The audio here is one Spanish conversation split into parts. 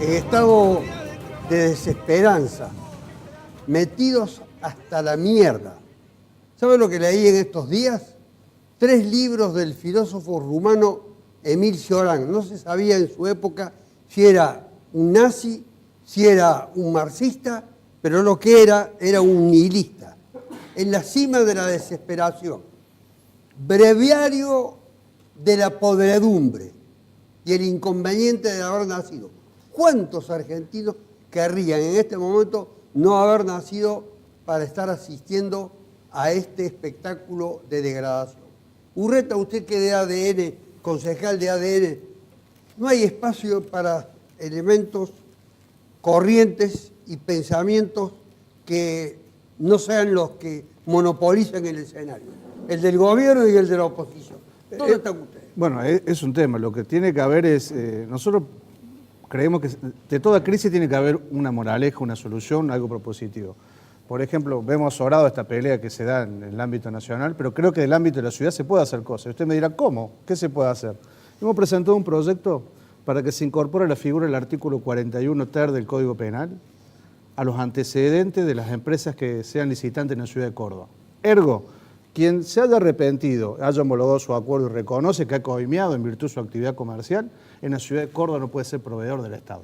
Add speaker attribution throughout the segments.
Speaker 1: en estado de desesperanza, metidos hasta la mierda. ¿Saben lo que leí en estos días? 3 libros del filósofo rumano Émile Cioran. No se sabía en su época si era un nazi, si era un marxista, pero lo que era un nihilista. En la cima de la desesperación. Breviario de la podredumbre y el inconveniente de haber nacido. ¿Cuántos argentinos querrían en este momento no haber nacido para estar asistiendo a este espectáculo de degradación? Urreta, usted que de ADN, concejal de ADN, no hay espacio para elementos, corrientes y pensamientos que no sean los que monopolizan el escenario, el del gobierno y el de la oposición. ¿Dónde están ustedes?
Speaker 2: Bueno, es un tema. Lo que tiene que haber es, nosotros creemos que de toda crisis tiene que haber una moraleja, una solución, algo propositivo. Por ejemplo, vemos sobrado esta pelea que se da en el ámbito nacional, pero creo que en el ámbito de la ciudad se puede hacer cosas. Usted me dirá, ¿cómo? ¿Qué se puede hacer? Hemos presentado un proyecto para que se incorpore la figura del artículo 41 ter del Código Penal a los antecedentes de las empresas que sean licitantes en la ciudad de Córdoba. Ergo, quien se haya arrepentido, haya homologado su acuerdo y reconoce que ha coimeado en virtud de su actividad comercial, en la ciudad de Córdoba no puede ser proveedor del Estado.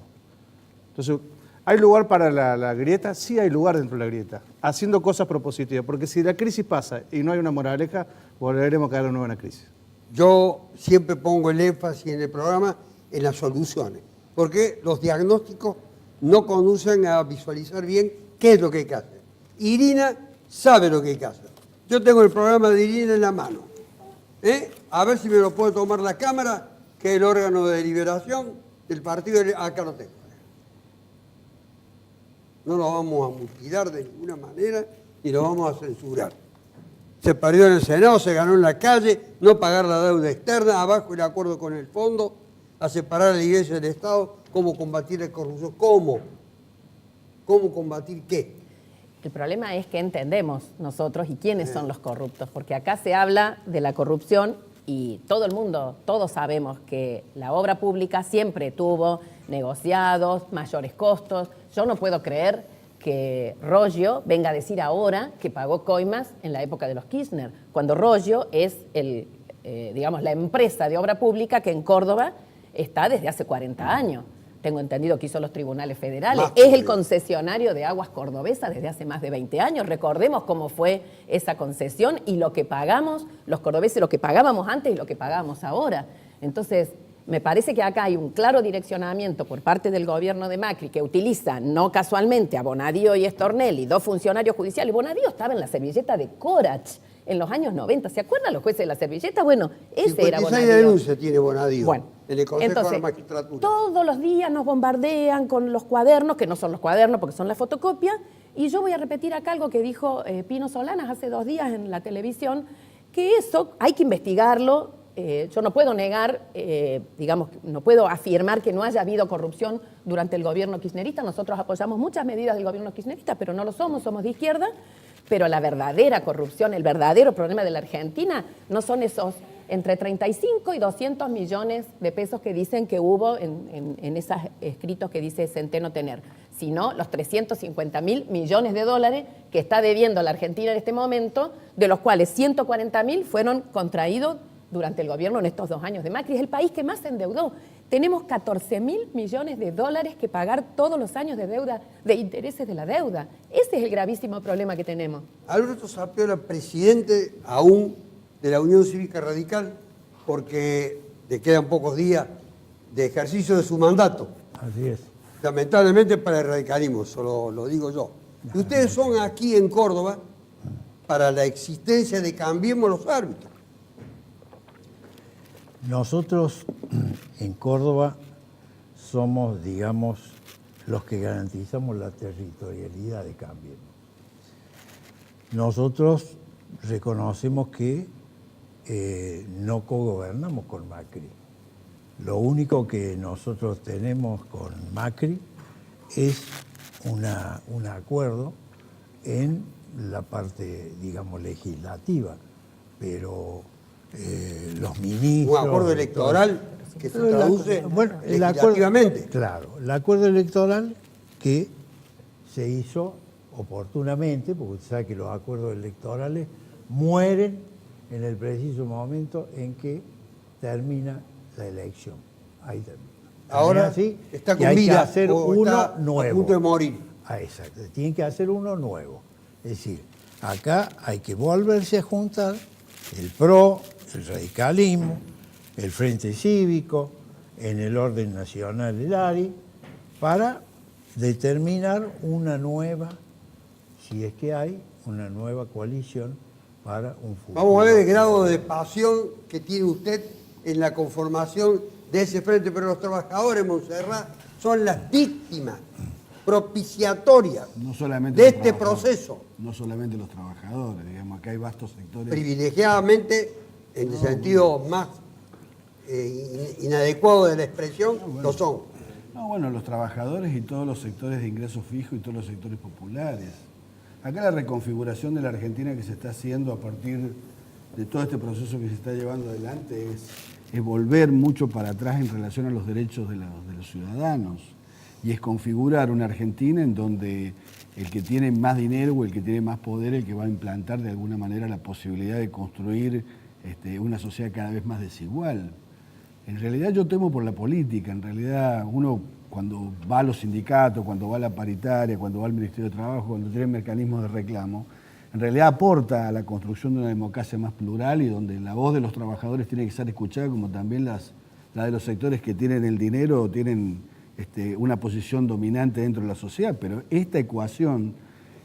Speaker 2: Entonces, ¿hay lugar para la grieta? Sí hay lugar dentro de la grieta, haciendo cosas propositivas, porque si la crisis pasa y no hay una moraleja, volveremos a caer en una nueva crisis.
Speaker 1: Yo siempre pongo el énfasis en el programa en las soluciones, porque los diagnósticos no conducen a visualizar bien qué es lo que hay que hacer. Irina sabe lo que hay que hacer. Yo tengo el programa de Irina en la mano. A ver si me lo puede tomar la Cámara, que es el órgano de deliberación del partido. Acá lo tengo. No lo vamos a mutilar de ninguna manera ni lo vamos a censurar. Se perdió en el Senado, se ganó en la calle, no pagar la deuda externa, abajo el acuerdo con el fondo, a separar a la Iglesia del Estado, cómo combatir la corrupción, cómo combatir qué.
Speaker 3: El problema es que entendemos nosotros y quiénes son los corruptos, porque acá se habla de la corrupción y todo el mundo, todos sabemos que la obra pública siempre tuvo negociados, mayores costos. Yo no puedo creer que Roggio venga a decir ahora que pagó coimas en la época de los Kirchner, cuando Roggio es la empresa de obra pública que en Córdoba está desde hace 40 años. Tengo entendido que hizo los tribunales federales. Es el concesionario de aguas cordobesas desde hace más de 20 años. Recordemos cómo fue esa concesión y lo que pagamos los cordobeses, lo que pagábamos antes y lo que pagamos ahora. Entonces, me parece que acá hay un claro direccionamiento por parte del gobierno de Macri que utiliza, no casualmente, a Bonadío y Stornelli, 2 funcionarios judiciales. Bonadío estaba en la servilleta de Corach en los años 90. ¿Se acuerdan los jueces de la servilleta? Bueno, ese era Bonadío.
Speaker 1: 56 denuncias tiene Bonadío.
Speaker 3: Bueno,
Speaker 1: en el Consejo
Speaker 3: entonces,
Speaker 1: de la Magistratura.
Speaker 3: Todos los días nos bombardean con los cuadernos, que no son los cuadernos porque son la fotocopia, y yo voy a repetir acá algo que dijo Pino Solanas hace 2 días en la televisión, que eso hay que investigarlo. Yo no puedo negar, no puedo afirmar que no haya habido corrupción durante el gobierno kirchnerista. Nosotros apoyamos muchas medidas del gobierno kirchnerista, pero no lo somos de izquierda. Pero la verdadera corrupción, el verdadero problema de la Argentina no son esos entre 35 y 200 millones de pesos que dicen que hubo en esos escritos que dice Centeno tener, sino los 350.000 millones de dólares que está debiendo la Argentina en este momento, de los cuales 140.000 fueron contraídos durante el gobierno en estos 2 años de Macri. Es el país que más se endeudó. Tenemos 14.000 millones de dólares que pagar todos los años de deuda, de intereses de la deuda. Ese es el gravísimo problema que tenemos.
Speaker 1: Alberto Zapiola, presidente aún de la Unión Cívica Radical, porque le quedan pocos días de ejercicio de su mandato.
Speaker 4: Así es.
Speaker 1: Lamentablemente para el radicalismo, eso lo digo yo. Y ustedes son aquí en Córdoba para la existencia de Cambiemos los Árbitros.
Speaker 4: Nosotros en Córdoba somos, digamos, los que garantizamos la territorialidad de Cambiemos. Nosotros reconocemos que no cogobernamos con Macri. Lo único que nosotros tenemos con Macri es un acuerdo en la parte, digamos, legislativa, pero los ministros...
Speaker 1: ¿Un acuerdo electoral? que se traduce
Speaker 4: el
Speaker 1: legislativamente.
Speaker 4: Claro, el acuerdo electoral que se hizo oportunamente, porque usted sabe que los acuerdos electorales mueren en el preciso momento en que termina la elección. Ahí termina.
Speaker 1: Ahora
Speaker 4: así,
Speaker 1: está
Speaker 4: y
Speaker 1: con
Speaker 4: hay que
Speaker 1: vida
Speaker 4: hacer
Speaker 1: o
Speaker 4: uno
Speaker 1: está
Speaker 4: nuevo.
Speaker 1: a punto de morir.
Speaker 4: Exacto, tienen que hacer uno nuevo. Es decir, acá hay que volverse a juntar el PRO, el radicalismo, el Frente Cívico, en el orden nacional el ARI, para determinar una nueva, si es que hay, una nueva coalición para un futuro.
Speaker 1: Vamos a ver el grado de pasión que tiene usted en la conformación de ese frente, pero los trabajadores, Montserrat, son las víctimas propiciatorias
Speaker 5: No solamente
Speaker 1: de
Speaker 5: los
Speaker 1: este
Speaker 5: trabajadores,
Speaker 1: proceso.
Speaker 5: No solamente los trabajadores, digamos, acá hay vastos sectores.
Speaker 1: Privilegiadamente, en el sentido más inadecuado de la expresión, lo son.
Speaker 5: No, bueno, los trabajadores y todos los sectores de ingresos fijos y todos los sectores populares. Acá la reconfiguración de la Argentina que se está haciendo a partir de todo este proceso que se está llevando adelante es volver mucho para atrás en relación a los derechos de los ciudadanos. Y es configurar una Argentina en donde el que tiene más dinero o el que tiene más poder, el que va a implantar de alguna manera la posibilidad de construir una sociedad cada vez más desigual. En realidad yo temo por la política, en realidad uno cuando va a los sindicatos, cuando va a la paritaria, cuando va al Ministerio de Trabajo, cuando tiene mecanismos de reclamo, en realidad aporta a la construcción de una democracia más plural y donde la voz de los trabajadores tiene que ser escuchada, como también la de los sectores que tienen el dinero o tienen una posición dominante dentro de la sociedad. Pero esta ecuación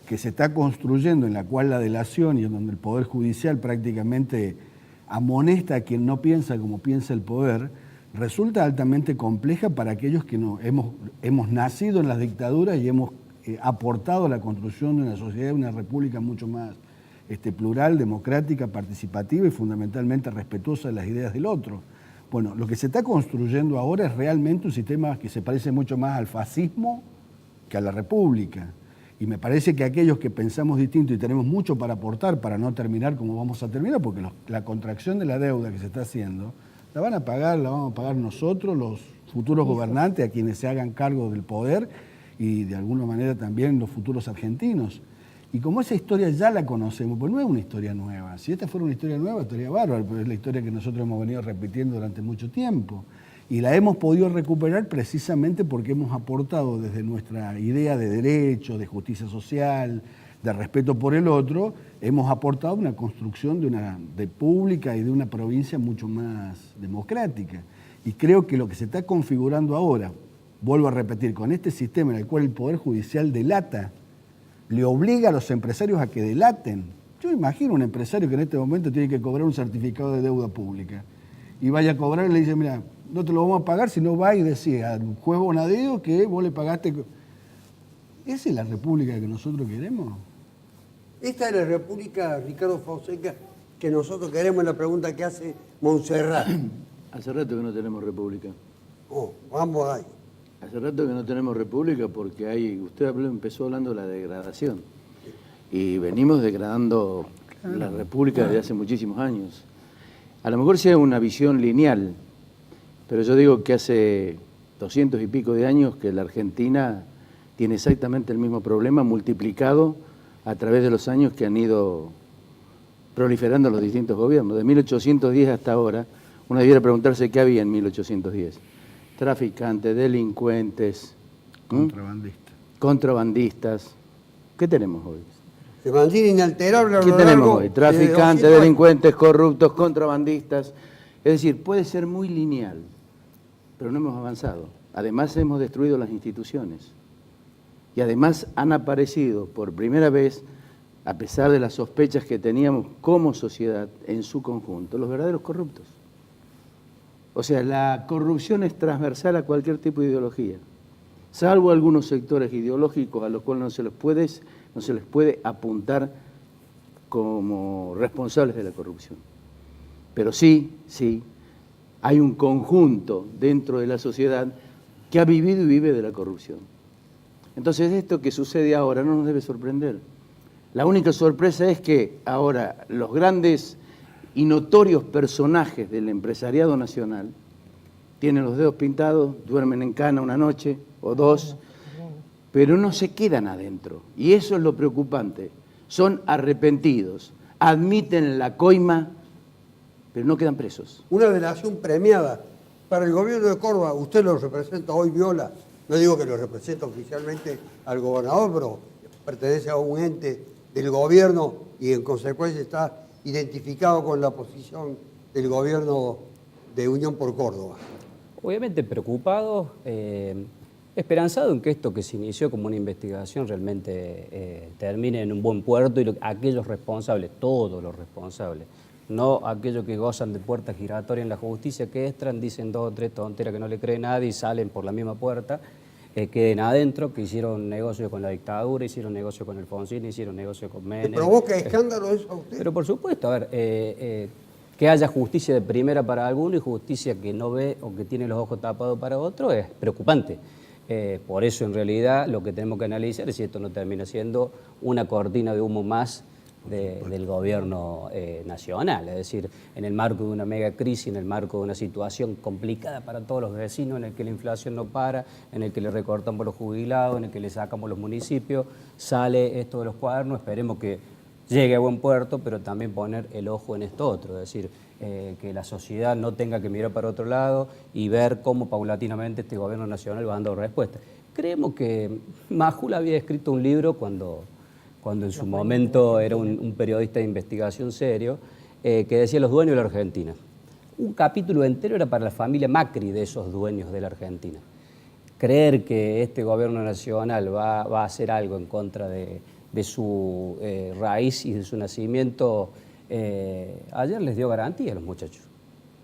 Speaker 5: que se está construyendo en la cual la delación y en donde el Poder Judicial prácticamente amonesta a quien no piensa como piensa el poder, resulta altamente compleja para aquellos que no hemos nacido en las dictaduras y hemos aportado a la construcción de una sociedad, de una república mucho más plural, democrática, participativa y fundamentalmente respetuosa de las ideas del otro. Bueno, lo que se está construyendo ahora es realmente un sistema que se parece mucho más al fascismo que a la república. Y me parece que aquellos que pensamos distinto y tenemos mucho para aportar para no terminar como vamos a terminar, porque la contracción de la deuda que se está haciendo, la vamos a pagar nosotros, los futuros gobernantes, a quienes se hagan cargo del poder y de alguna manera también los futuros argentinos. Y como esa historia ya la conocemos, pues no es una historia nueva. Si esta fuera una historia nueva estaría bárbaro, pero es la historia que nosotros hemos venido repitiendo durante mucho tiempo. Y la hemos podido recuperar precisamente porque hemos aportado desde nuestra idea de derecho, de justicia social, de respeto por el otro, hemos aportado una construcción de pública y de una provincia mucho más democrática. Y creo que lo que se está configurando ahora, vuelvo a repetir, con este sistema en el cual el Poder Judicial delata, le obliga a los empresarios a que delaten. Yo imagino un empresario que en este momento tiene que cobrar un certificado de deuda pública y vaya a cobrar y le dice, mira, no te lo vamos a pagar si no va y decía al juez Bonadeo que vos le pagaste. ¿Esa es la república que nosotros queremos?
Speaker 1: Esta es la república, Ricardo Fonseca, que nosotros queremos, la pregunta que hace Montserrat.
Speaker 6: Hace rato que no tenemos república.
Speaker 1: Vamos ahí.
Speaker 6: Hace rato que no tenemos república porque usted empezó hablando de la degradación. Y venimos degradando la república desde hace muchísimos años. A lo mejor sea una visión lineal, pero yo digo que hace 200 y pico de años que la Argentina tiene exactamente el mismo problema multiplicado a través de los años que han ido proliferando los distintos gobiernos. De 1810 hasta ahora, uno debiera preguntarse qué había en 1810. Traficantes, delincuentes, contrabandistas. ¿Qué tenemos hoy?
Speaker 1: Se mantiene inalterable a lo
Speaker 6: ¿Qué tenemos
Speaker 1: largo
Speaker 6: hoy?
Speaker 1: de
Speaker 6: Traficantes,
Speaker 1: 200 años.
Speaker 6: delincuentes, corruptos, contrabandistas. Es decir, puede ser muy lineal, pero no hemos avanzado. Además hemos destruido las instituciones. Y además han aparecido por primera vez, a pesar de las sospechas que teníamos como sociedad en su conjunto, los verdaderos corruptos. O sea, la corrupción es transversal a cualquier tipo de ideología, salvo algunos sectores ideológicos a los cuales no se les puede apuntar como responsables de la corrupción. Pero sí, hay un conjunto dentro de la sociedad que ha vivido y vive de la corrupción. Entonces esto que sucede ahora no nos debe sorprender. La única sorpresa es que ahora los grandes y notorios personajes del empresariado nacional tienen los dedos pintados, duermen en cana una noche o dos, pero no se quedan adentro. Y eso es lo preocupante. Son arrepentidos, admiten la coima, pero no quedan presos.
Speaker 1: Una delación premiada. Para el gobierno de Córdoba, usted lo representa hoy, Viola, no digo que lo representa oficialmente al gobernador, pero pertenece a un ente del gobierno y en consecuencia está identificado con la posición del gobierno de Unión por Córdoba.
Speaker 7: Obviamente preocupado, esperanzado en que esto que se inició como una investigación realmente termine en un buen puerto y aquellos responsables, todos los responsables, no aquellos que gozan de puertas giratorias en la justicia, que entran, dicen 2 o 3 tonteras que no le cree nadie y salen por la misma puerta, queden adentro, que hicieron negocio con la dictadura, hicieron negocio con Alfonsín, hicieron negocio con Menem.
Speaker 1: ¿Le provoca escándalo eso a usted?
Speaker 7: Pero por supuesto, a ver, que haya justicia de primera para alguno y justicia que no ve o que tiene los ojos tapados para otro es preocupante. Por eso, en realidad, lo que tenemos que analizar es si esto no termina siendo una cortina de humo más del gobierno nacional. Es decir, en el marco de una mega crisis, en el marco de una situación complicada para todos los vecinos, en el que la inflación no para, en el que le recortamos los jubilados, en el que le sacamos los municipios, sale esto de los cuadernos, esperemos que llegue a buen puerto, pero también poner el ojo en esto otro, es decir, que la sociedad no tenga que mirar para otro lado y ver cómo paulatinamente este gobierno nacional va dando respuestas. Creemos que Majul había escrito un libro cuando en su momento era un periodista de investigación serio, que decía Los dueños de la Argentina. Un capítulo entero era para la familia Macri de esos dueños de la Argentina. Creer que este gobierno nacional va a hacer algo en contra de su raíz y de su nacimiento, ayer les dio garantía a los muchachos.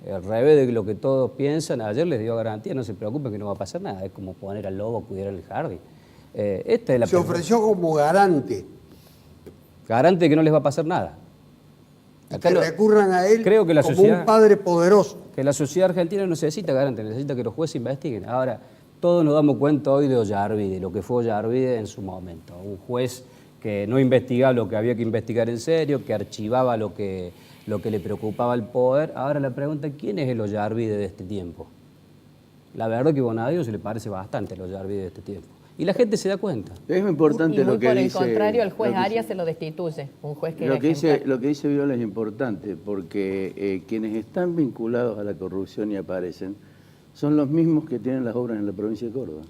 Speaker 7: Al revés de lo que todos piensan, ayer les dio garantía, no se preocupen que no va a pasar nada, es como poner al lobo a cuidar el jardín. Esta es la
Speaker 1: Se ofreció como garante.
Speaker 7: Garante de que no les va a pasar nada.
Speaker 1: Que recurran a él
Speaker 7: creo que la
Speaker 1: como
Speaker 7: sociedad,
Speaker 1: un padre poderoso.
Speaker 7: Que la sociedad argentina no necesita garante, necesita que los jueces investiguen. Ahora, todos nos damos cuenta hoy de Ollarvide, lo que fue Ollarvide en su momento. Un juez que no investigaba lo que había que investigar en serio, que archivaba lo que le preocupaba al poder. Ahora la pregunta es, ¿quién es el Ollarvide de este tiempo? La verdad que a Bonadío se le parece bastante el Ollarvide de este tiempo. Y la gente se da cuenta.
Speaker 6: Es muy importante
Speaker 3: y muy
Speaker 6: lo que dice...
Speaker 3: por el contrario, el juez Arias se lo destituye, un juez que
Speaker 6: Lo
Speaker 3: era
Speaker 6: que
Speaker 3: ejemplar.
Speaker 6: dice Viola es importante, porque quienes están vinculados a la corrupción y aparecen son los mismos que tienen las obras en la provincia de Córdoba.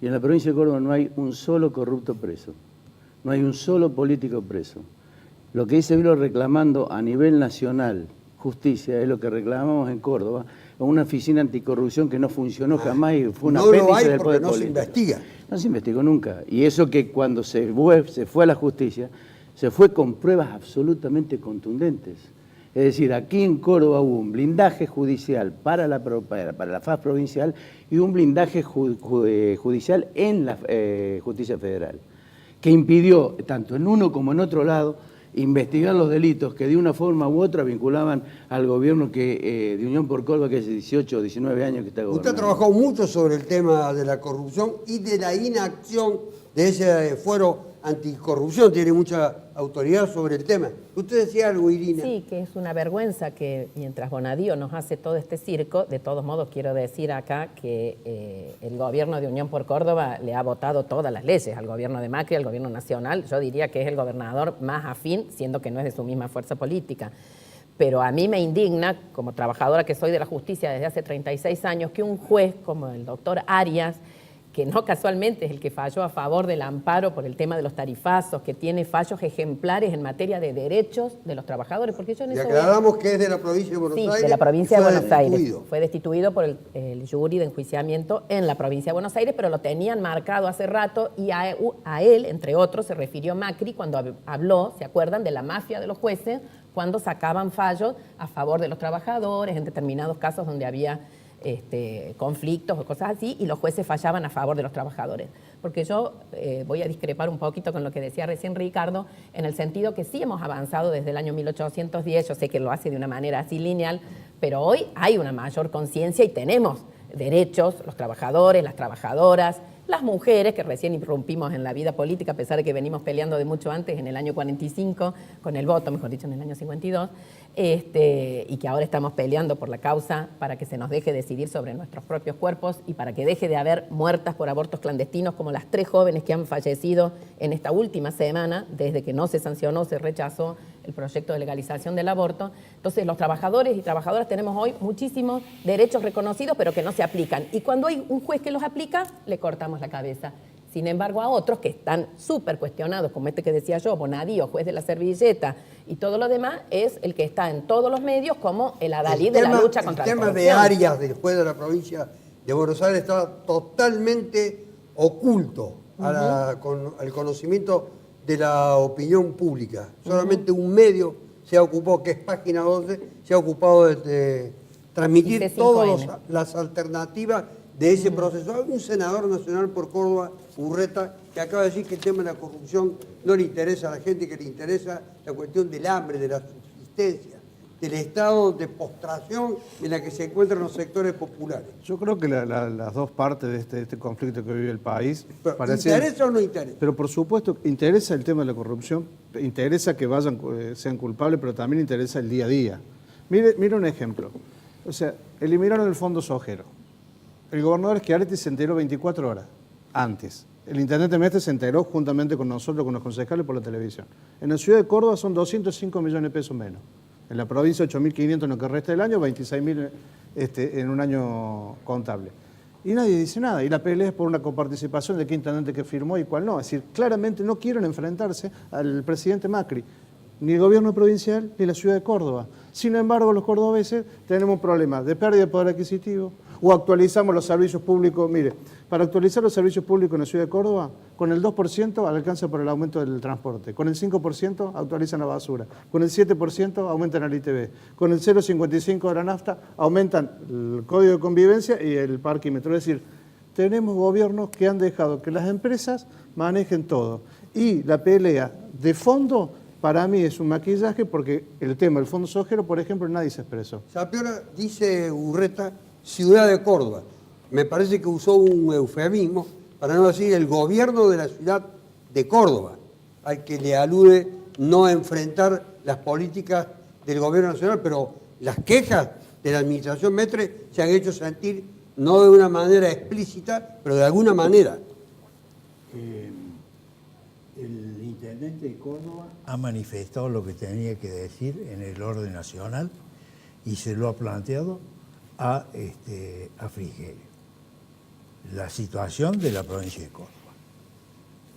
Speaker 6: Y en la provincia de Córdoba no hay un solo corrupto preso, no hay un solo político preso. Lo que dice Viola reclamando a nivel nacional justicia es lo que reclamamos en Córdoba, una oficina anticorrupción que no funcionó jamás y fue una apéndice del poder político.
Speaker 1: No se investiga.
Speaker 6: No se investigó nunca. Y eso que cuando se fue a la justicia, se fue con pruebas absolutamente contundentes. Es decir, aquí en Córdoba hubo un blindaje judicial para la FAS provincial y un blindaje judicial en la justicia federal, que impidió, tanto en uno como en otro lado, investigar los delitos que de una forma u otra vinculaban al gobierno de Unión por Córdoba, que hace 18 o 19 años que está gobernando.
Speaker 1: Usted trabajó mucho sobre el tema de la corrupción y de la inacción de ese fuero anticorrupción, tiene mucha autoridad sobre el tema. Usted decía algo, Irina.
Speaker 3: Sí, que es una vergüenza que mientras Bonadío nos hace todo este circo, de todos modos quiero decir acá que el gobierno de Unión por Córdoba le ha votado todas las leyes al gobierno de Macri, al gobierno nacional. Yo diría que es el gobernador más afín, siendo que no es de su misma fuerza política. Pero a mí me indigna, como trabajadora que soy de la justicia desde hace 36 años, que un juez como el doctor Arias, que no casualmente es el que falló a favor del amparo por el tema de los tarifazos, que tiene fallos ejemplares en materia de derechos de los trabajadores. Porque yo en
Speaker 1: Y
Speaker 3: eso
Speaker 1: aclaramos que es de la provincia de Buenos Aires.
Speaker 3: Sí, de la provincia de Buenos Aires.
Speaker 1: Destituido.
Speaker 3: Fue destituido por el jury de enjuiciamiento en la provincia de Buenos Aires, pero lo tenían marcado hace rato y a él, entre otros, se refirió Macri cuando habló, ¿se acuerdan?, de la mafia de los jueces, cuando sacaban fallos a favor de los trabajadores en determinados casos donde había conflictos o cosas así, y los jueces fallaban a favor de los trabajadores. Porque yo voy a discrepar un poquito con lo que decía recién Ricardo, en el sentido que sí hemos avanzado desde el año 1810, yo sé que lo hace de una manera así lineal, pero hoy hay una mayor conciencia y tenemos derechos, los trabajadores, las trabajadoras, las mujeres, que recién irrumpimos en la vida política, a pesar de que venimos peleando de mucho antes, en el año 45, con el voto, mejor dicho, en el año 52, y que ahora estamos peleando por la causa para que se nos deje decidir sobre nuestros propios cuerpos y para que deje de haber muertas por abortos clandestinos, como las 3 jóvenes que han fallecido en esta última semana, desde que no se sancionó, se rechazó el proyecto de legalización del aborto. Entonces, los trabajadores y trabajadoras tenemos hoy muchísimos derechos reconocidos, pero que no se aplican. Y cuando hay un juez que los aplica, le cortamos la cabeza. Sin embargo, a otros que están súper cuestionados, como este que decía yo, Bonadío, juez de la servilleta, y todo lo demás, es el que está en todos los medios como el adalid de la lucha contra la corrupción.
Speaker 1: El tema de Arias, del juez de la provincia de Buenos Aires, estaba totalmente oculto con el conocimiento de la opinión pública. Solamente un medio se ha ocupado, que es Página 12, se ha ocupado de transmitir todas las alternativas de ese proceso. Hay un senador nacional por Córdoba, Urreta, que acaba de decir que el tema de la corrupción no le interesa a la gente, que le interesa la cuestión del hambre, de la subsistencia, del estado de postración en la que se encuentran los sectores populares.
Speaker 2: Yo creo que las dos partes de este conflicto que vive el país...
Speaker 1: ¿Interesa o no interesa?
Speaker 2: Pero por supuesto, interesa el tema de la corrupción, interesa que sean culpables, pero también interesa el día a día. Mire un ejemplo. O sea, eliminaron el fondo sojero. El gobernador Schiaretti se enteró 24 horas antes. El intendente Mestre se enteró juntamente con nosotros, con los concejales, por la televisión. En la ciudad de Córdoba son 205 millones de pesos menos. En la provincia 8.500 en lo que resta del año, 26.000 en un año contable. Y nadie dice nada. Y la pelea es por una coparticipación de qué intendente que firmó y cuál no. Es decir, claramente no quieren enfrentarse al presidente Macri, ni el gobierno provincial, ni la ciudad de Córdoba. Sin embargo, los cordobeses tenemos problemas de pérdida de poder adquisitivo, o actualizamos los servicios públicos. Mire, para actualizar los servicios públicos en la ciudad de Córdoba, con el 2% alcanza por el aumento del transporte, con el 5% actualizan la basura, con el 7% aumentan el ITV, con el 0,55% de la nafta aumentan el código de convivencia y el parquímetro. Es decir, tenemos gobiernos que han dejado que las empresas manejen todo. Y la pelea de fondo, para mí, es un maquillaje, porque el tema del fondo sojero, por ejemplo, nadie se expresó.
Speaker 1: Sapiola, dice Urreta, ciudad de Córdoba. Me parece que usó un eufemismo, para no decir el gobierno de la ciudad de Córdoba, al que le alude no enfrentar las políticas del gobierno nacional, pero las quejas de la administración Mestre se han hecho sentir no de una manera explícita, pero de alguna manera.
Speaker 4: El intendente de Córdoba ha manifestado lo que tenía que decir en el orden nacional y se lo ha planteado a Frigerio. La situación de la provincia de Córdoba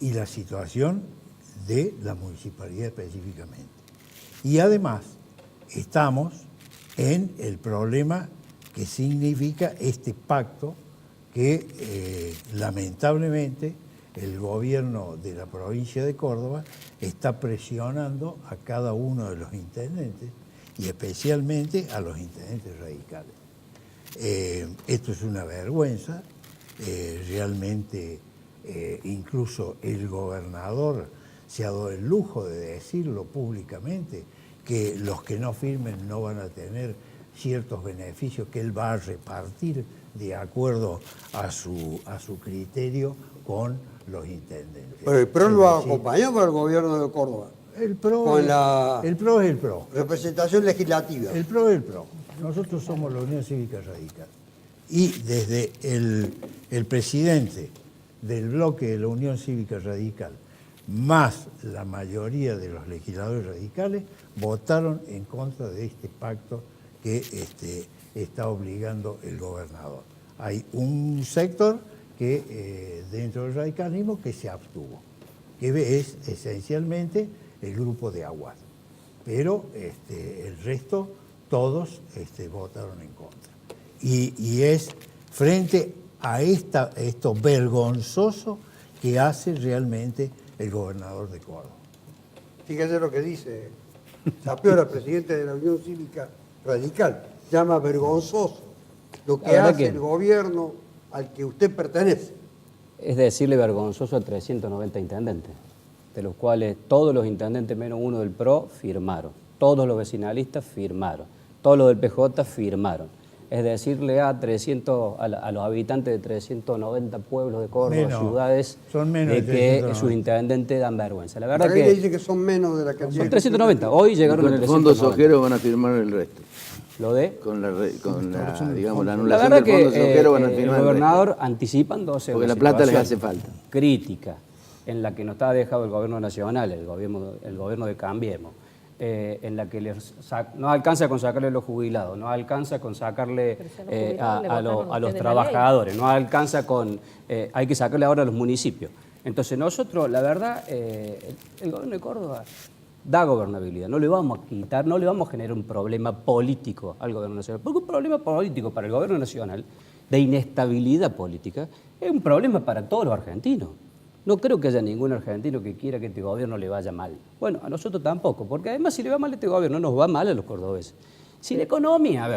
Speaker 4: y la situación de la municipalidad específicamente. Y además estamos en el problema que significa este pacto que lamentablemente el gobierno de la provincia de Córdoba está presionando a cada uno de los intendentes y especialmente a los intendentes radicales. Esto es una vergüenza, realmente incluso el gobernador se ha dado el lujo de decirlo públicamente, que los que no firmen no van a tener ciertos beneficios que él va a repartir de acuerdo a su criterio con los intendentes.
Speaker 1: Pero el PRO lo ha acompañado al gobierno de Córdoba.
Speaker 4: El PRO,
Speaker 1: con
Speaker 4: el PRO es el PRO.
Speaker 1: Representación legislativa.
Speaker 4: El PRO es el PRO. Nosotros somos la Unión Cívica Radical. Y desde el presidente del bloque de la Unión Cívica Radical, más la mayoría de los legisladores radicales, votaron en contra de este pacto que está obligando el gobernador. Hay un sector que dentro del radicalismo que se abstuvo, que es esencialmente el grupo de Aguad. Pero el resto, todos votaron en contra. Y es frente a esto vergonzoso que hace realmente el gobernador de Córdoba.
Speaker 1: Fíjese lo que dice Sapiola, presidente de la Unión Cívica Radical. Llama vergonzoso lo que hace el gobierno al que usted pertenece.
Speaker 7: Es decirle vergonzoso a 390 intendentes, de los cuales todos los intendentes menos uno del PRO firmaron, todos los vecinalistas firmaron, todos los del PJ firmaron. es decirle a 300, a los habitantes de 390 pueblos de Córdoba,
Speaker 4: Menos,
Speaker 7: ciudades,
Speaker 4: son menos
Speaker 7: de
Speaker 4: de
Speaker 7: que
Speaker 4: 390.
Speaker 7: sus intendentes dan vergüenza. La
Speaker 1: La
Speaker 7: verdad
Speaker 1: ley
Speaker 7: que
Speaker 1: dice que son menos de la cantidad.
Speaker 7: son 390, hoy llegaron
Speaker 6: Con
Speaker 7: a
Speaker 6: el fondo
Speaker 7: 390.
Speaker 6: sojero van a firmar el resto.
Speaker 7: Lo de...
Speaker 6: Con la digamos, la
Speaker 7: La
Speaker 6: anulación
Speaker 7: verdad
Speaker 6: del fondo
Speaker 7: que
Speaker 6: sojero van a
Speaker 7: el
Speaker 6: firmar el
Speaker 7: gobernador,
Speaker 6: resto.
Speaker 7: anticipándose
Speaker 6: Porque
Speaker 7: una
Speaker 6: la plata les
Speaker 7: situación
Speaker 6: hace falta.
Speaker 7: crítica en la que nos está dejado el gobierno nacional, el gobierno de Cambiemos, en la que no alcanza con sacarle a los jubilados, no alcanza con sacarle
Speaker 3: Pero si a los jubilados le
Speaker 7: a
Speaker 3: votaron
Speaker 7: los
Speaker 3: ustedes la
Speaker 7: trabajadores, no alcanza con... hay que sacarle ahora a los municipios. Entonces nosotros, la verdad, el gobierno de Córdoba da gobernabilidad, no le vamos a quitar, no le vamos a generar un problema político al gobierno nacional, porque un problema político para el gobierno nacional, de inestabilidad política, es un problema para todos los argentinos. No creo que haya ningún argentino que quiera que este gobierno le vaya mal. Bueno, a nosotros tampoco, porque además si le va mal a este gobierno, nos va mal a los cordobeses. Si la economía,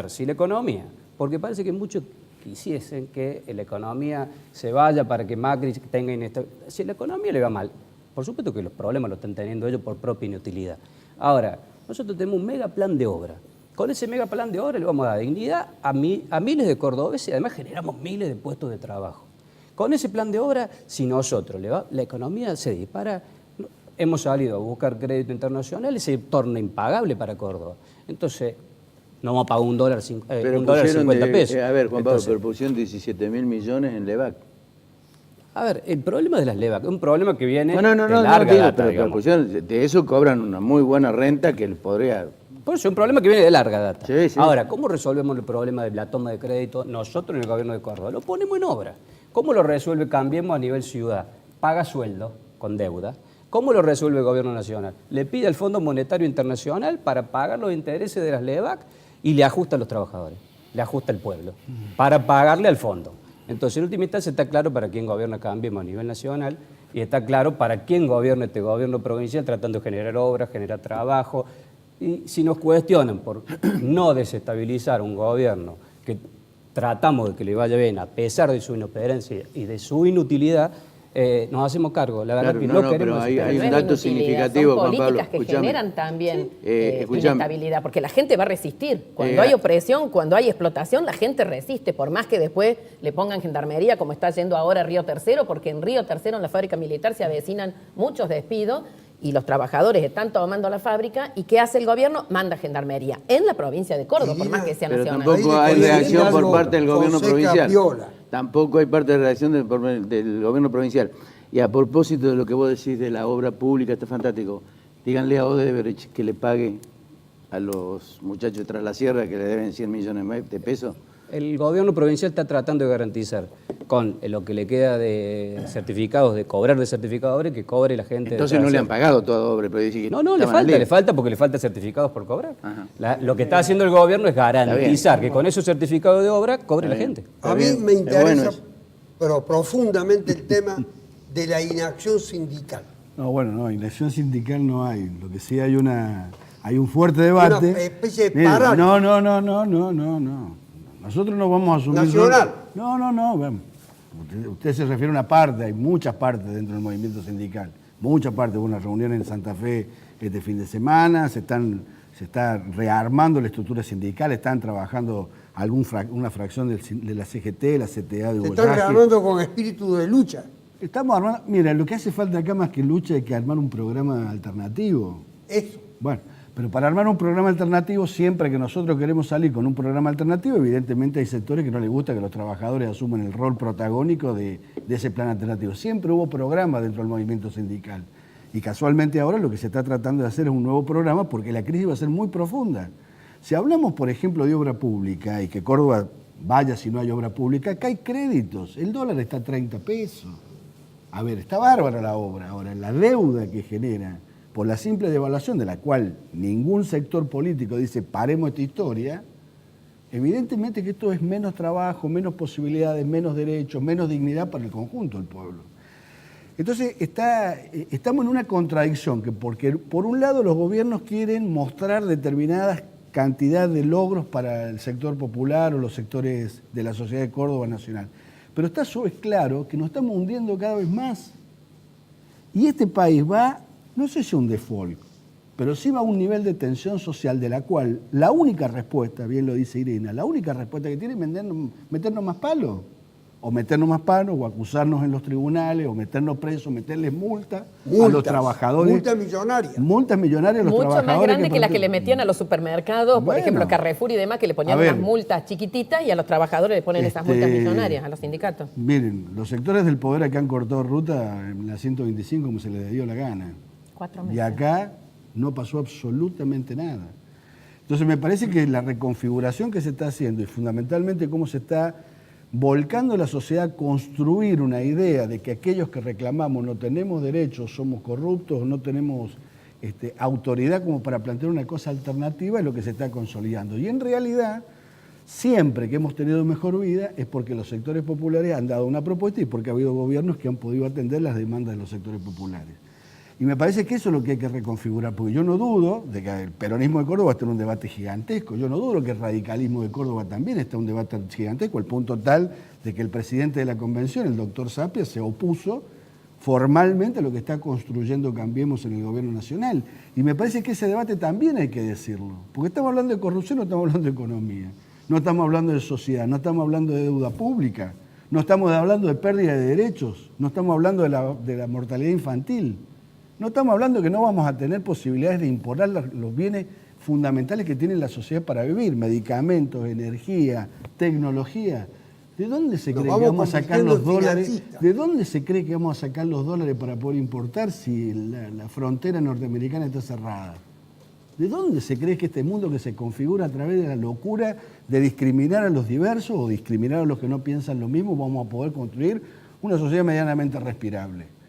Speaker 7: porque parece que muchos quisiesen que la economía se vaya para que Macri tenga inestabilidad. Si la economía le va mal, por supuesto que los problemas los están teniendo ellos por propia inutilidad. Ahora, nosotros tenemos un mega plan de obra. Con ese mega plan de obra le vamos a dar dignidad a miles de cordobeses y además generamos miles de puestos de trabajo. Con ese plan de obra, si nosotros la economía se dispara, hemos salido a buscar crédito internacional y se torna impagable para Córdoba. Entonces, no vamos a pagar
Speaker 6: Pero
Speaker 7: un dólar 50 pesos.
Speaker 6: a ver, Juan Pablo,
Speaker 7: Entonces,
Speaker 6: pero pusieron 17.000 millones en LEVAC.
Speaker 7: a ver, el problema de las LEVAC es un problema que viene
Speaker 6: No,
Speaker 7: de larga
Speaker 6: digo,
Speaker 7: data,
Speaker 6: pero
Speaker 7: digamos.
Speaker 6: pusieron, de eso cobran una muy buena renta que les podría...
Speaker 7: Por eso es un problema que viene de larga data.
Speaker 6: Sí, sí.
Speaker 7: Ahora, ¿cómo resolvemos el problema de la toma de crédito nosotros en el gobierno de Córdoba? Lo ponemos en obra. ¿Cómo lo resuelve Cambiemos a nivel ciudad? Paga sueldo con deuda. ¿Cómo lo resuelve el gobierno nacional? Le pide al Fondo Monetario Internacional para pagar los intereses de las LEVAC y le ajusta a los trabajadores, le ajusta al pueblo, para pagarle al fondo. Entonces, en última instancia está claro para quién gobierna Cambiemos a nivel nacional y está claro para quién gobierna este gobierno provincial tratando de generar obras, generar trabajo. Y si nos cuestionan por no desestabilizar un gobierno que tratamos de que le vaya bien a pesar de su inoperancia y de su inutilidad, nos hacemos cargo. La verdad
Speaker 6: Claro,
Speaker 7: que
Speaker 6: no,
Speaker 7: no
Speaker 6: pero
Speaker 7: queremos...
Speaker 6: hay
Speaker 3: No
Speaker 6: un
Speaker 3: es
Speaker 6: dato
Speaker 3: inutilidad,
Speaker 6: significativo,
Speaker 3: son
Speaker 6: Juan Pablo,
Speaker 3: políticas que
Speaker 6: escúchame.
Speaker 3: generan también
Speaker 6: escúchame.
Speaker 3: inestabilidad, porque la gente va a resistir. Cuando hay opresión, cuando hay explotación, la gente resiste, por más que después le pongan gendarmería, como está yendo ahora Río Tercero, porque en Río Tercero, en la fábrica militar, se avecinan muchos despidos y los trabajadores están tomando la fábrica. ¿Y qué hace el gobierno? Manda gendarmería en la provincia de Córdoba, por más que sea
Speaker 6: Pero
Speaker 3: nacional.
Speaker 6: tampoco
Speaker 1: Ahí
Speaker 6: hay
Speaker 1: le
Speaker 6: reacción por
Speaker 1: algo
Speaker 6: parte del gobierno
Speaker 1: Fonseca
Speaker 6: provincial.
Speaker 1: Piola.
Speaker 6: Tampoco hay parte de reacción del gobierno provincial. Y a propósito de lo que vos decís de la obra pública, está fantástico. Díganle a Odebrecht que le pague a los muchachos de Tras la Sierra que le deben 100 millones de pesos.
Speaker 7: El gobierno provincial está tratando de garantizar con lo que le queda de certificados, de cobrar de certificadores, que cobre la gente.
Speaker 6: Entonces no le han pagado toda obra, pero dice que
Speaker 7: No, le
Speaker 6: estaban al día.
Speaker 7: falta porque le falta certificados por cobrar.
Speaker 6: Ajá.
Speaker 7: Lo que está haciendo el gobierno es garantizar que con esos certificados de obra cobre la gente.
Speaker 1: A mí
Speaker 6: bien,
Speaker 1: me
Speaker 6: es
Speaker 1: interesa,
Speaker 6: bueno eso.
Speaker 1: pero profundamente, el tema de la inacción sindical.
Speaker 5: No, bueno, no, inacción sindical no hay. Lo que sí hay hay un fuerte debate.
Speaker 1: Una especie de
Speaker 5: Mire,
Speaker 1: parálisis.
Speaker 5: No. Nosotros no vamos a asumir...
Speaker 1: Nacional.
Speaker 5: No, vamos. Usted se refiere a una parte, hay muchas partes dentro del movimiento sindical. Muchas partes. Hubo una reunión en Santa Fe este fin de semana, se está rearmando la estructura sindical, están trabajando una fracción de la CGT, la CTA de
Speaker 1: Se
Speaker 5: Hugo
Speaker 1: están
Speaker 5: Yagi.
Speaker 1: rearmando con espíritu de lucha.
Speaker 5: Estamos armando... Mira, lo que hace falta acá más que lucha es que armar un programa alternativo.
Speaker 1: Eso.
Speaker 5: Bueno, pero para armar un programa alternativo, siempre que nosotros queremos salir con un programa alternativo, evidentemente hay sectores que no les gusta que los trabajadores asuman el rol protagónico de ese plan alternativo. Siempre hubo programas dentro del movimiento sindical. Y casualmente ahora lo que se está tratando de hacer es un nuevo programa porque la crisis va a ser muy profunda. Si hablamos, por ejemplo, de obra pública y que Córdoba vaya si no hay obra pública, acá hay créditos. El dólar está a 30 pesos. A ver, está bárbara la obra. Ahora, la deuda que genera por la simple devaluación de la cual ningún sector político dice paremos esta historia, evidentemente que esto es menos trabajo, menos posibilidades, menos derechos, menos dignidad para el conjunto del pueblo. Entonces estamos en una contradicción, porque por un lado los gobiernos quieren mostrar determinadas cantidad de logros para el sector popular o los sectores de la sociedad de Córdoba nacional, pero está claro que nos estamos hundiendo cada vez más. Y este país va, no sé si un default, pero sí va a un nivel de tensión social de la cual la única respuesta, bien lo dice Irina, la única respuesta que tiene es meternos más palos. O meternos más palos, o acusarnos en los tribunales, o meternos presos, meterles multas a los trabajadores.
Speaker 1: Multas millonarias.
Speaker 5: Multas millonarias a los
Speaker 3: Mucho
Speaker 5: trabajadores.
Speaker 3: más grande que las que le metían a los supermercados, por
Speaker 5: Bueno.
Speaker 3: ejemplo, Carrefour y demás, que le ponían
Speaker 5: A ver.
Speaker 3: unas multas chiquititas y a los trabajadores le ponen esas multas millonarias, a los sindicatos.
Speaker 5: Miren, los sectores del poder acá han cortado ruta en la 125 como se les dio la gana.
Speaker 3: 4 meses.
Speaker 5: Y acá no pasó absolutamente nada. Entonces me parece que la reconfiguración que se está haciendo y fundamentalmente cómo se está volcando la sociedad a construir una idea de que aquellos que reclamamos no tenemos derechos, somos corruptos, no tenemos autoridad como para plantear una cosa alternativa, es lo que se está consolidando. Y en realidad, siempre que hemos tenido mejor vida es porque los sectores populares han dado una propuesta y porque ha habido gobiernos que han podido atender las demandas de los sectores populares. Y me parece que eso es lo que hay que reconfigurar, porque yo no dudo de que el peronismo de Córdoba esté en un debate gigantesco, yo no dudo que el radicalismo de Córdoba también está en un debate gigantesco, al punto tal de que el presidente de la convención, el doctor Sapia, se opuso formalmente a lo que está construyendo Cambiemos en el gobierno nacional. Y me parece que ese debate también hay que decirlo, porque estamos hablando de corrupción, no estamos hablando de economía, no estamos hablando de sociedad, no estamos hablando de deuda pública, no estamos hablando de pérdida de derechos, no estamos hablando de la mortalidad infantil. No estamos hablando que no vamos a tener posibilidades de importar los bienes fundamentales que tiene la sociedad para vivir, medicamentos, energía, tecnología. ¿De dónde se cree que vamos a sacar los dólares? ¿De dónde se cree que vamos a sacar los dólares para poder importar si la frontera norteamericana está cerrada? ¿De dónde se cree que este mundo que se configura a través de la locura de discriminar a los diversos o discriminar a los que no piensan lo mismo, vamos a poder construir una sociedad medianamente respirable?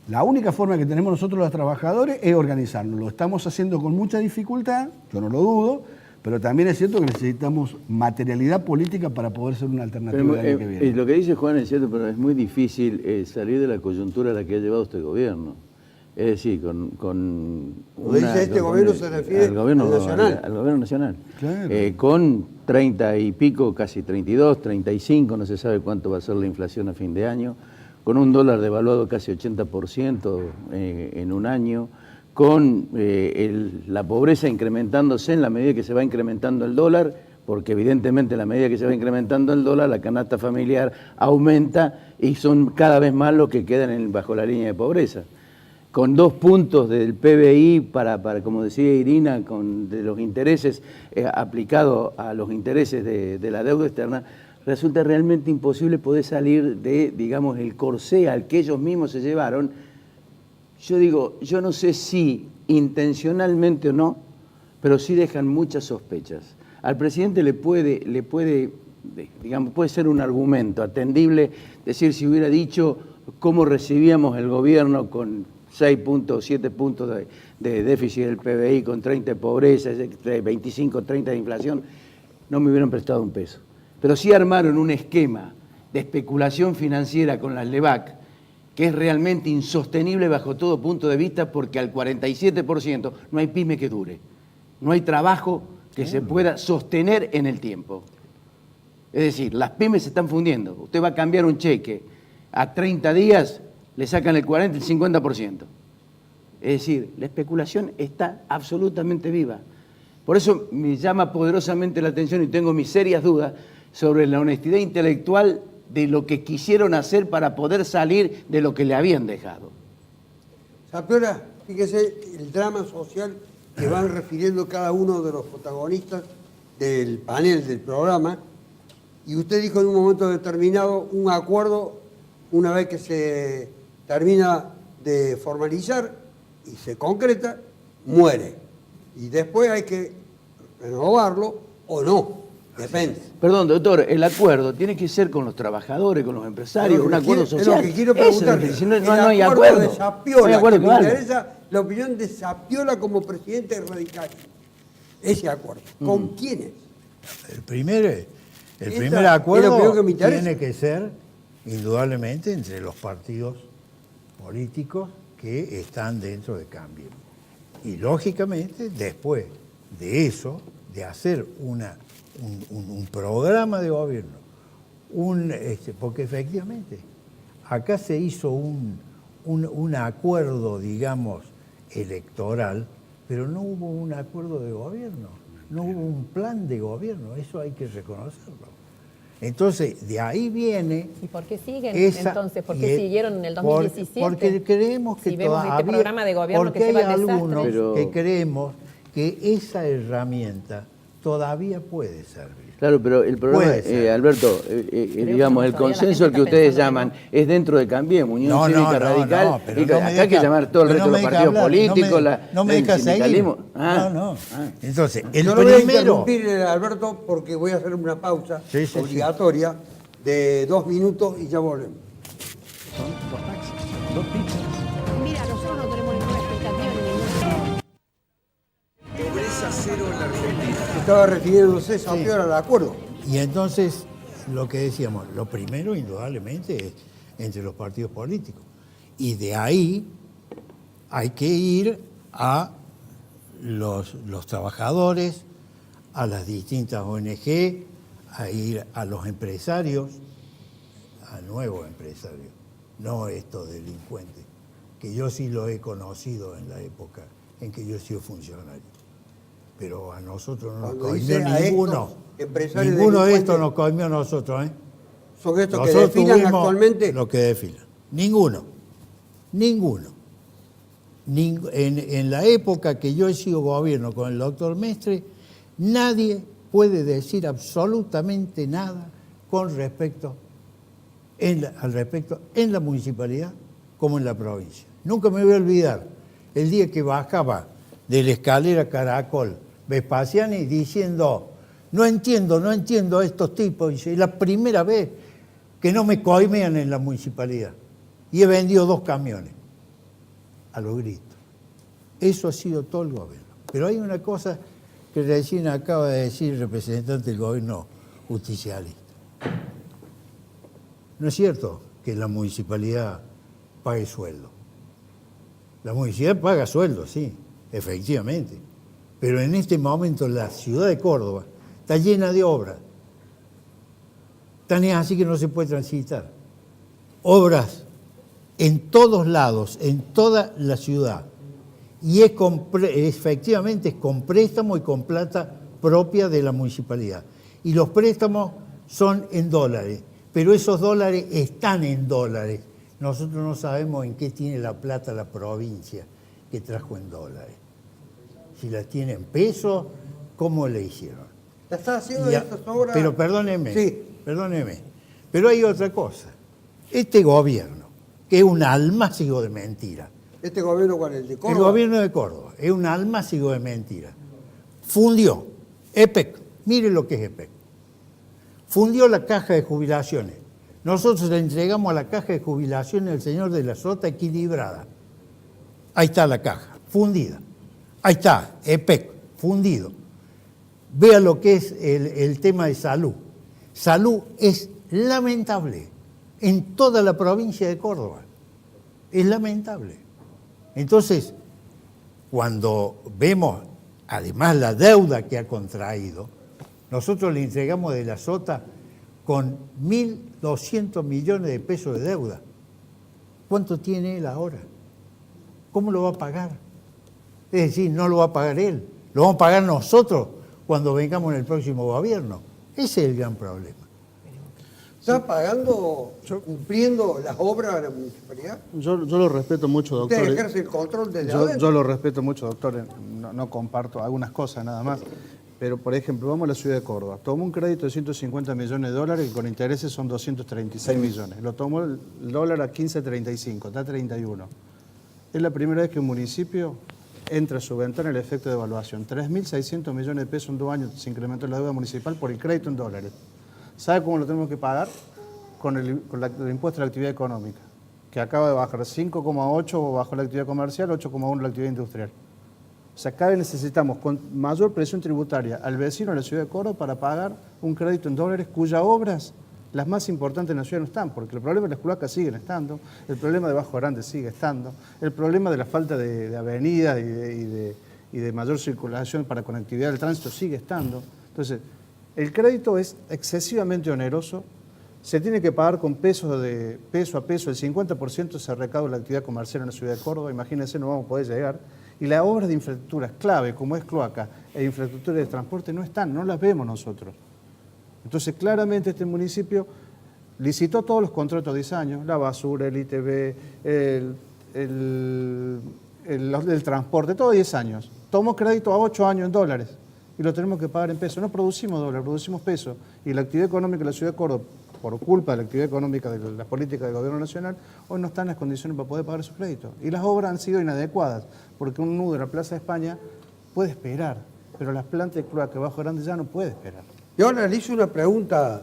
Speaker 5: La única forma que tenemos nosotros los trabajadores es organizarnos. Lo estamos haciendo con mucha dificultad, yo no lo dudo, pero también es cierto que necesitamos materialidad política para poder ser una alternativa del año que viene.
Speaker 6: Lo que dice Juan es cierto, pero es muy difícil salir de la coyuntura a la que ha llevado este gobierno. Es decir,
Speaker 1: dice este gobierno se refiere
Speaker 6: al gobierno
Speaker 1: nacional.
Speaker 6: Al gobierno nacional.
Speaker 5: Claro.
Speaker 6: Con 30 y pico, casi 32, 35, no se sabe cuánto va a ser la inflación a fin de año, con un dólar devaluado casi 80% en un año, con la pobreza incrementándose en la medida que se va incrementando el dólar, porque evidentemente en la medida que se va incrementando el dólar, la canasta familiar aumenta y son cada vez más los que quedan bajo la línea de pobreza. Con 2 puntos del PBI para como decía Irina, de los intereses aplicados a los intereses de la deuda externa, resulta realmente imposible poder salir de, digamos, el corsé al que ellos mismos se llevaron. Yo digo, yo no sé si intencionalmente o no, pero sí dejan muchas sospechas. Al presidente le puede, digamos, puede ser un argumento atendible decir si hubiera dicho cómo recibíamos el gobierno con 6 puntos, 7 puntos de déficit del PBI, con 30 de pobreza, 25, 30 de inflación, no me hubieran prestado un peso. Pero sí armaron un esquema de especulación financiera con las LEVAC que es realmente insostenible bajo todo punto de vista, porque al 47% no hay pyme que dure, no hay trabajo que se pueda sostener en el tiempo. Es decir, las pymes se están fundiendo. Usted va a cambiar un cheque a 30 días, le sacan el 40, el 50%. Es decir, la especulación está absolutamente viva. Por eso me llama poderosamente la atención y tengo mis serias dudas sobre la honestidad intelectual de lo que quisieron hacer para poder salir de lo que le habían dejado.
Speaker 1: Sapiola, fíjese el drama social que van refiriendo cada uno de los protagonistas del panel del programa, y usted dijo en un momento determinado un acuerdo, una vez que se termina de formalizar y se concreta, muere. Y después hay que renovarlo o no. Depende.
Speaker 6: Perdón, doctor, el acuerdo tiene que ser con los trabajadores, con los empresarios, un acuerdo social.
Speaker 1: Es lo que quiero preguntar.
Speaker 6: Si no hay acuerdo.
Speaker 1: De Sapiola,
Speaker 6: no hay acuerdo
Speaker 1: que
Speaker 6: que
Speaker 1: me
Speaker 6: valga.
Speaker 1: interesa la opinión de Sapiola como presidente radical. Ese acuerdo. ¿Con quiénes?
Speaker 4: El primer
Speaker 1: es lo
Speaker 4: acuerdo
Speaker 1: primero que me interesa.
Speaker 4: tiene que ser, indudablemente, entre los partidos políticos que están dentro de Cambio. Y, lógicamente, después de eso, de hacer un programa de gobierno, porque efectivamente acá se hizo un acuerdo, digamos, electoral pero no hubo un acuerdo de gobierno, no hubo un plan de gobierno, eso hay que reconocerlo. Entonces, de ahí viene...
Speaker 3: ¿Y por qué siguen
Speaker 4: esa-
Speaker 3: entonces? ¿Por qué
Speaker 4: y-
Speaker 3: siguieron en el 2017?
Speaker 4: Porque creemos que
Speaker 3: Si vemos
Speaker 4: todavía...
Speaker 3: este programa de gobierno
Speaker 4: porque
Speaker 3: que lleva
Speaker 4: hay
Speaker 3: al desastre.
Speaker 4: algunos
Speaker 6: Pero-
Speaker 4: que creemos que esa herramienta todavía puede servir.
Speaker 6: Claro, pero el problema,
Speaker 4: Puede ser.
Speaker 6: Alberto, digamos, el
Speaker 3: todavía la
Speaker 6: consenso
Speaker 3: gente
Speaker 6: al que
Speaker 3: está
Speaker 6: ustedes
Speaker 3: pensando que
Speaker 6: llaman es dentro de Cambiemos, Unión
Speaker 4: No,
Speaker 6: Cívica
Speaker 4: no,
Speaker 6: Radical.
Speaker 4: no, pero
Speaker 6: y
Speaker 4: no me
Speaker 6: acá hay que
Speaker 4: deja-
Speaker 6: llamar todo el
Speaker 4: pero
Speaker 6: resto
Speaker 4: no
Speaker 6: de
Speaker 4: me
Speaker 6: los
Speaker 4: deja
Speaker 6: partidos
Speaker 4: hablar,
Speaker 6: políticos,
Speaker 4: no me
Speaker 6: el
Speaker 4: deja seguir.
Speaker 6: sindicalismo.
Speaker 4: No. Entonces, el
Speaker 1: Yo lo voy a
Speaker 4: primero...
Speaker 1: interrumpir, Alberto, porque voy a hacer una pausa
Speaker 4: Sí, sí,
Speaker 1: obligatoria de 2 minutos y ya volvemos.
Speaker 3: Mira, nosotros no tenemos ninguna expectativa ni ninguna...
Speaker 8: Pobreza cero en la Argentina.
Speaker 1: Estaba refiriéndose a peor al acuerdo.
Speaker 4: Y entonces, lo que decíamos, lo primero, indudablemente, es entre los partidos políticos. Y de ahí hay que ir a los trabajadores, a las distintas ONG, a ir a los empresarios, a nuevos empresarios, no estos delincuentes, que yo sí lo he conocido en la época en que yo he sido funcionario. Pero a nosotros no nos
Speaker 1: Cuando
Speaker 4: coimió
Speaker 1: dice a
Speaker 4: ninguno.
Speaker 1: estos empresarios
Speaker 4: Ninguno de
Speaker 1: delincuentes,
Speaker 4: estos nos coimió a nosotros, ¿eh?
Speaker 1: Son estos que
Speaker 4: Nosotros
Speaker 1: desfilan
Speaker 4: tuvimos
Speaker 1: actualmente.
Speaker 4: lo que desfilan. Ninguno. En la época que yo he sido gobierno con el doctor Mestre, nadie puede decir absolutamente nada con respecto al respecto en la municipalidad como en la provincia. Nunca me voy a olvidar el día que bajaba de la escalera Caracol Vespasiani diciendo: no entiendo a estos tipos. Dice, es la primera vez que no me coimean en la municipalidad. Y he vendido 2 camiones a los gritos. Eso ha sido todo el gobierno. Pero hay una cosa que recién acaba de decir el representante del gobierno justicialista. No es cierto que la municipalidad pague sueldo. La municipalidad paga sueldo, sí, efectivamente. Pero en este momento la ciudad de Córdoba está llena de obras. Tan es así que no se puede transitar. Obras en todos lados, en toda la ciudad. Y efectivamente es con préstamo y con plata propia de la municipalidad. Y los préstamos son en dólares, pero esos dólares están en dólares. Nosotros no sabemos en qué tiene la plata la provincia que trajo en dólares. Si la tiene en pesos, ¿cómo le hicieron?
Speaker 1: ¿La está haciendo
Speaker 4: Y
Speaker 1: estas obras?
Speaker 4: Pero perdóneme,
Speaker 1: Sí.
Speaker 4: perdóneme. Pero hay otra cosa. Este gobierno, que es un almácigo de mentira,
Speaker 1: ¿Este gobierno cuál es? ¿El de
Speaker 4: el
Speaker 1: Córdoba?
Speaker 4: gobierno de Córdoba, es un almácigo de mentira, fundió EPEC, mire lo que es EPEC, fundió la caja de jubilaciones. Nosotros le entregamos a la caja de jubilaciones al señor de la Sota equilibrada. Ahí está la caja, fundida. Ahí está, EPEC, fundido. Vea lo que es el tema de salud. Salud es lamentable en toda la provincia de Córdoba. Es lamentable. Entonces, cuando vemos además la deuda que ha contraído, nosotros le entregamos de la Sota con 1.200 millones de pesos de deuda. ¿Cuánto tiene él ahora? ¿Cómo lo va a pagar? Es decir, no lo va a pagar él, lo vamos a pagar nosotros cuando vengamos en el próximo gobierno. Ese es el gran problema.
Speaker 1: ¿Está pagando, cumpliendo las obras de la municipalidad?
Speaker 2: Yo lo respeto mucho, doctor.
Speaker 1: ¿Usted ejerce el control desde
Speaker 2: Yo
Speaker 1: adentro?
Speaker 2: lo respeto mucho, doctor. No comparto algunas cosas nada más. Pero, por ejemplo, vamos a la ciudad de Córdoba. Tomó un crédito de 150 millones de dólares y con intereses son 236 millones. Lo tomó el dólar a 15.35, está a 31. Es la primera vez que un municipio entra a su ventana el efecto de evaluación. 3.600 millones de pesos en 2 años se incrementó la deuda municipal por el crédito en dólares. ¿Sabe cómo lo tenemos que pagar? Con el impuesto a la actividad económica, que acaba de bajar 5,8 bajo la actividad comercial, 8,1 la actividad industrial. O sea, cada vez necesitamos con mayor presión tributaria al vecino de la ciudad de Córdoba para pagar un crédito en dólares cuyas obras, las más importantes en la ciudad, no están, porque el problema de las cloacas siguen estando, el problema de Bajo Grande sigue estando, el problema de la falta de avenidas y de mayor circulación para conectividad del tránsito sigue estando. Entonces, el crédito es excesivamente oneroso, se tiene que pagar con peso a peso, el 50% se recauda la actividad comercial en la ciudad de Córdoba, imagínense, no vamos a poder llegar. Y las obras de infraestructuras clave, como es cloaca e infraestructura de transporte, no están, no las vemos nosotros. Entonces, claramente este municipio licitó todos los contratos a 10 años, la basura, el ITV, el transporte, todo 10 años. Tomó crédito a 8 años en dólares y lo tenemos que pagar en pesos. No producimos dólares, producimos pesos. Y la actividad económica de la ciudad de Córdoba, por culpa de la actividad económica de las políticas del gobierno nacional, hoy no está en las condiciones para poder pagar esos créditos. Y las obras han sido inadecuadas, porque un nudo de la Plaza de España puede esperar, pero las plantas de cloaca Bajo Grande ya no puede esperar.
Speaker 1: Yo ahora le hice una pregunta al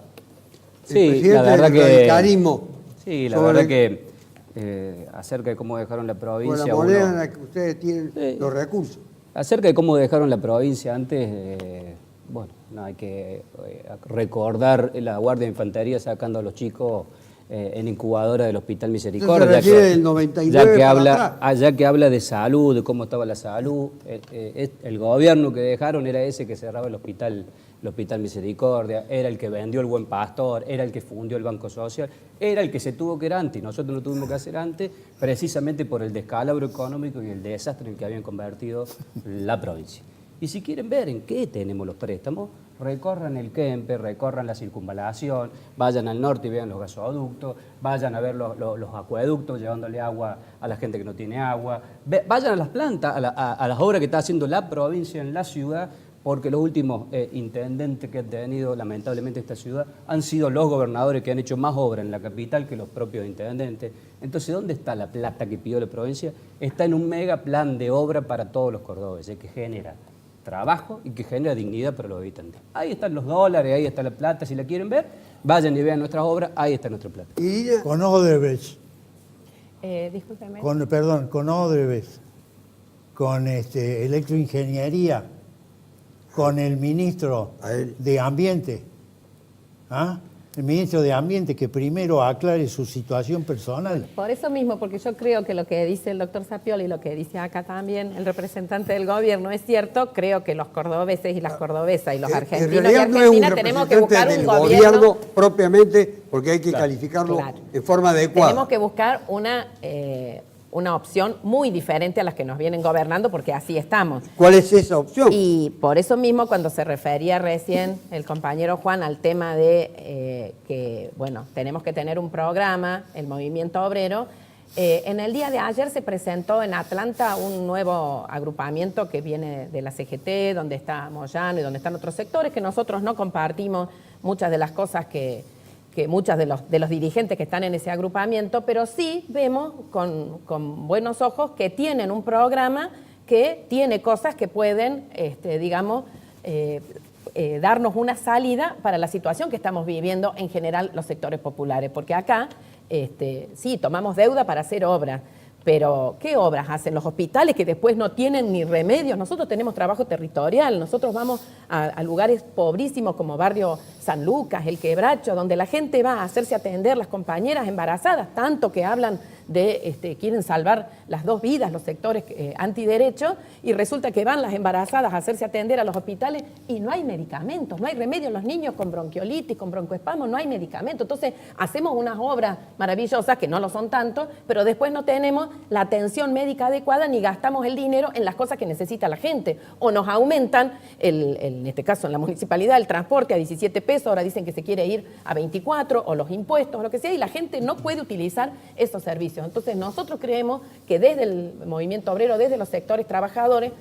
Speaker 7: Sí,
Speaker 1: presidente
Speaker 7: la verdad
Speaker 1: del
Speaker 7: que...
Speaker 1: radicalismo
Speaker 7: Sí, la
Speaker 1: sobre
Speaker 7: verdad que acerca de cómo dejaron la
Speaker 1: con
Speaker 7: provincia...
Speaker 1: la moneda
Speaker 7: uno-
Speaker 1: en la que ustedes tienen
Speaker 7: Sí.
Speaker 1: los recursos.
Speaker 7: Acerca de cómo dejaron la provincia antes, bueno, no hay que recordar la Guardia de Infantería sacando a los chicos en incubadora del Hospital Misericordia.
Speaker 1: Usted se refiere del 99 para atrás.
Speaker 7: Ya que habla de salud, de cómo estaba la salud, el gobierno que dejaron era ese que cerraba el Hospital Misericordia, era el que vendió el Buen Pastor, era el que fundió el Banco Social, era el que se tuvo que ir antes, nosotros lo tuvimos que hacer antes, precisamente por el descalabro económico y el desastre en el que habían convertido la provincia. Y si quieren ver en qué tenemos los préstamos, recorran el Kempe, recorran la circunvalación, vayan al norte y vean los gasoductos, vayan a ver los acueductos llevándole agua a la gente que no tiene agua, vayan a las plantas, a las obras que está haciendo la provincia en la ciudad, porque los últimos intendentes que ha tenido lamentablemente esta ciudad han sido los gobernadores que han hecho más obra en la capital que los propios intendentes. Entonces, ¿dónde está la plata que pidió la provincia? Está en un mega plan de obra para todos los cordobeses, que genera trabajo y que genera dignidad para los habitantes. Ahí están los dólares, ahí está la plata, si la quieren ver, vayan y vean nuestras obras, ahí está nuestra plata.
Speaker 1: Y
Speaker 4: Con Odebrecht,
Speaker 3: Discúlpeme.
Speaker 4: con Odebrecht, con Electroingeniería, con el ministro
Speaker 1: A él.
Speaker 4: de Ambiente, ¿ah? El ministro de Ambiente que primero aclare su situación personal.
Speaker 3: Por eso mismo, porque yo creo que lo que dice el doctor Sapioli y lo que dice acá también el representante del gobierno es cierto. Creo que los cordobeses y las cordobesas y los
Speaker 1: en
Speaker 3: argentinos y
Speaker 1: realidad no es un
Speaker 3: argentinas tenemos que
Speaker 1: representante
Speaker 3: buscar un
Speaker 1: del
Speaker 3: gobierno.
Speaker 1: gobierno propiamente, porque hay que calificarlo
Speaker 3: Claro.
Speaker 1: en forma adecuada.
Speaker 3: Tenemos que buscar una opción muy diferente a las que nos vienen gobernando, porque así estamos.
Speaker 1: ¿Cuál es esa opción?
Speaker 3: Y por eso mismo, cuando se refería recién el compañero Juan al tema de que, bueno, tenemos que tener un programa, el movimiento obrero, en el día de ayer se presentó en Atlanta un nuevo agrupamiento que viene de la CGT, donde está Moyano y donde están otros sectores, que nosotros no compartimos muchas de las cosas que muchos de los dirigentes que están en ese agrupamiento, pero sí vemos con buenos ojos que tienen un programa que tiene cosas que pueden, digamos, darnos una salida para la situación que estamos viviendo en general los sectores populares. Porque acá, sí, tomamos deuda para hacer obras, pero ¿qué obras hacen los hospitales que después no tienen ni remedios? Nosotros tenemos trabajo territorial, nosotros vamos a lugares pobrísimos como Barrio San Lucas, El Quebracho, donde la gente va a hacerse atender, las compañeras embarazadas, tanto que hablan de, quieren salvar las dos vidas, los sectores antiderechos, y resulta que van las embarazadas a hacerse atender a los hospitales y no hay medicamentos, no hay remedios, los niños con bronquiolitis, con broncoespasmo, no hay medicamentos. Entonces hacemos unas obras maravillosas, que no lo son tanto, pero después no tenemos la atención médica adecuada ni gastamos el dinero en las cosas que necesita la gente. O nos aumentan, en este caso en la municipalidad, el transporte a 17 pesos, ahora dicen que se quiere ir a 24, o los impuestos, o lo que sea, y la gente no puede utilizar esos servicios. Entonces nosotros creemos que desde el movimiento obrero, desde los sectores trabajadores,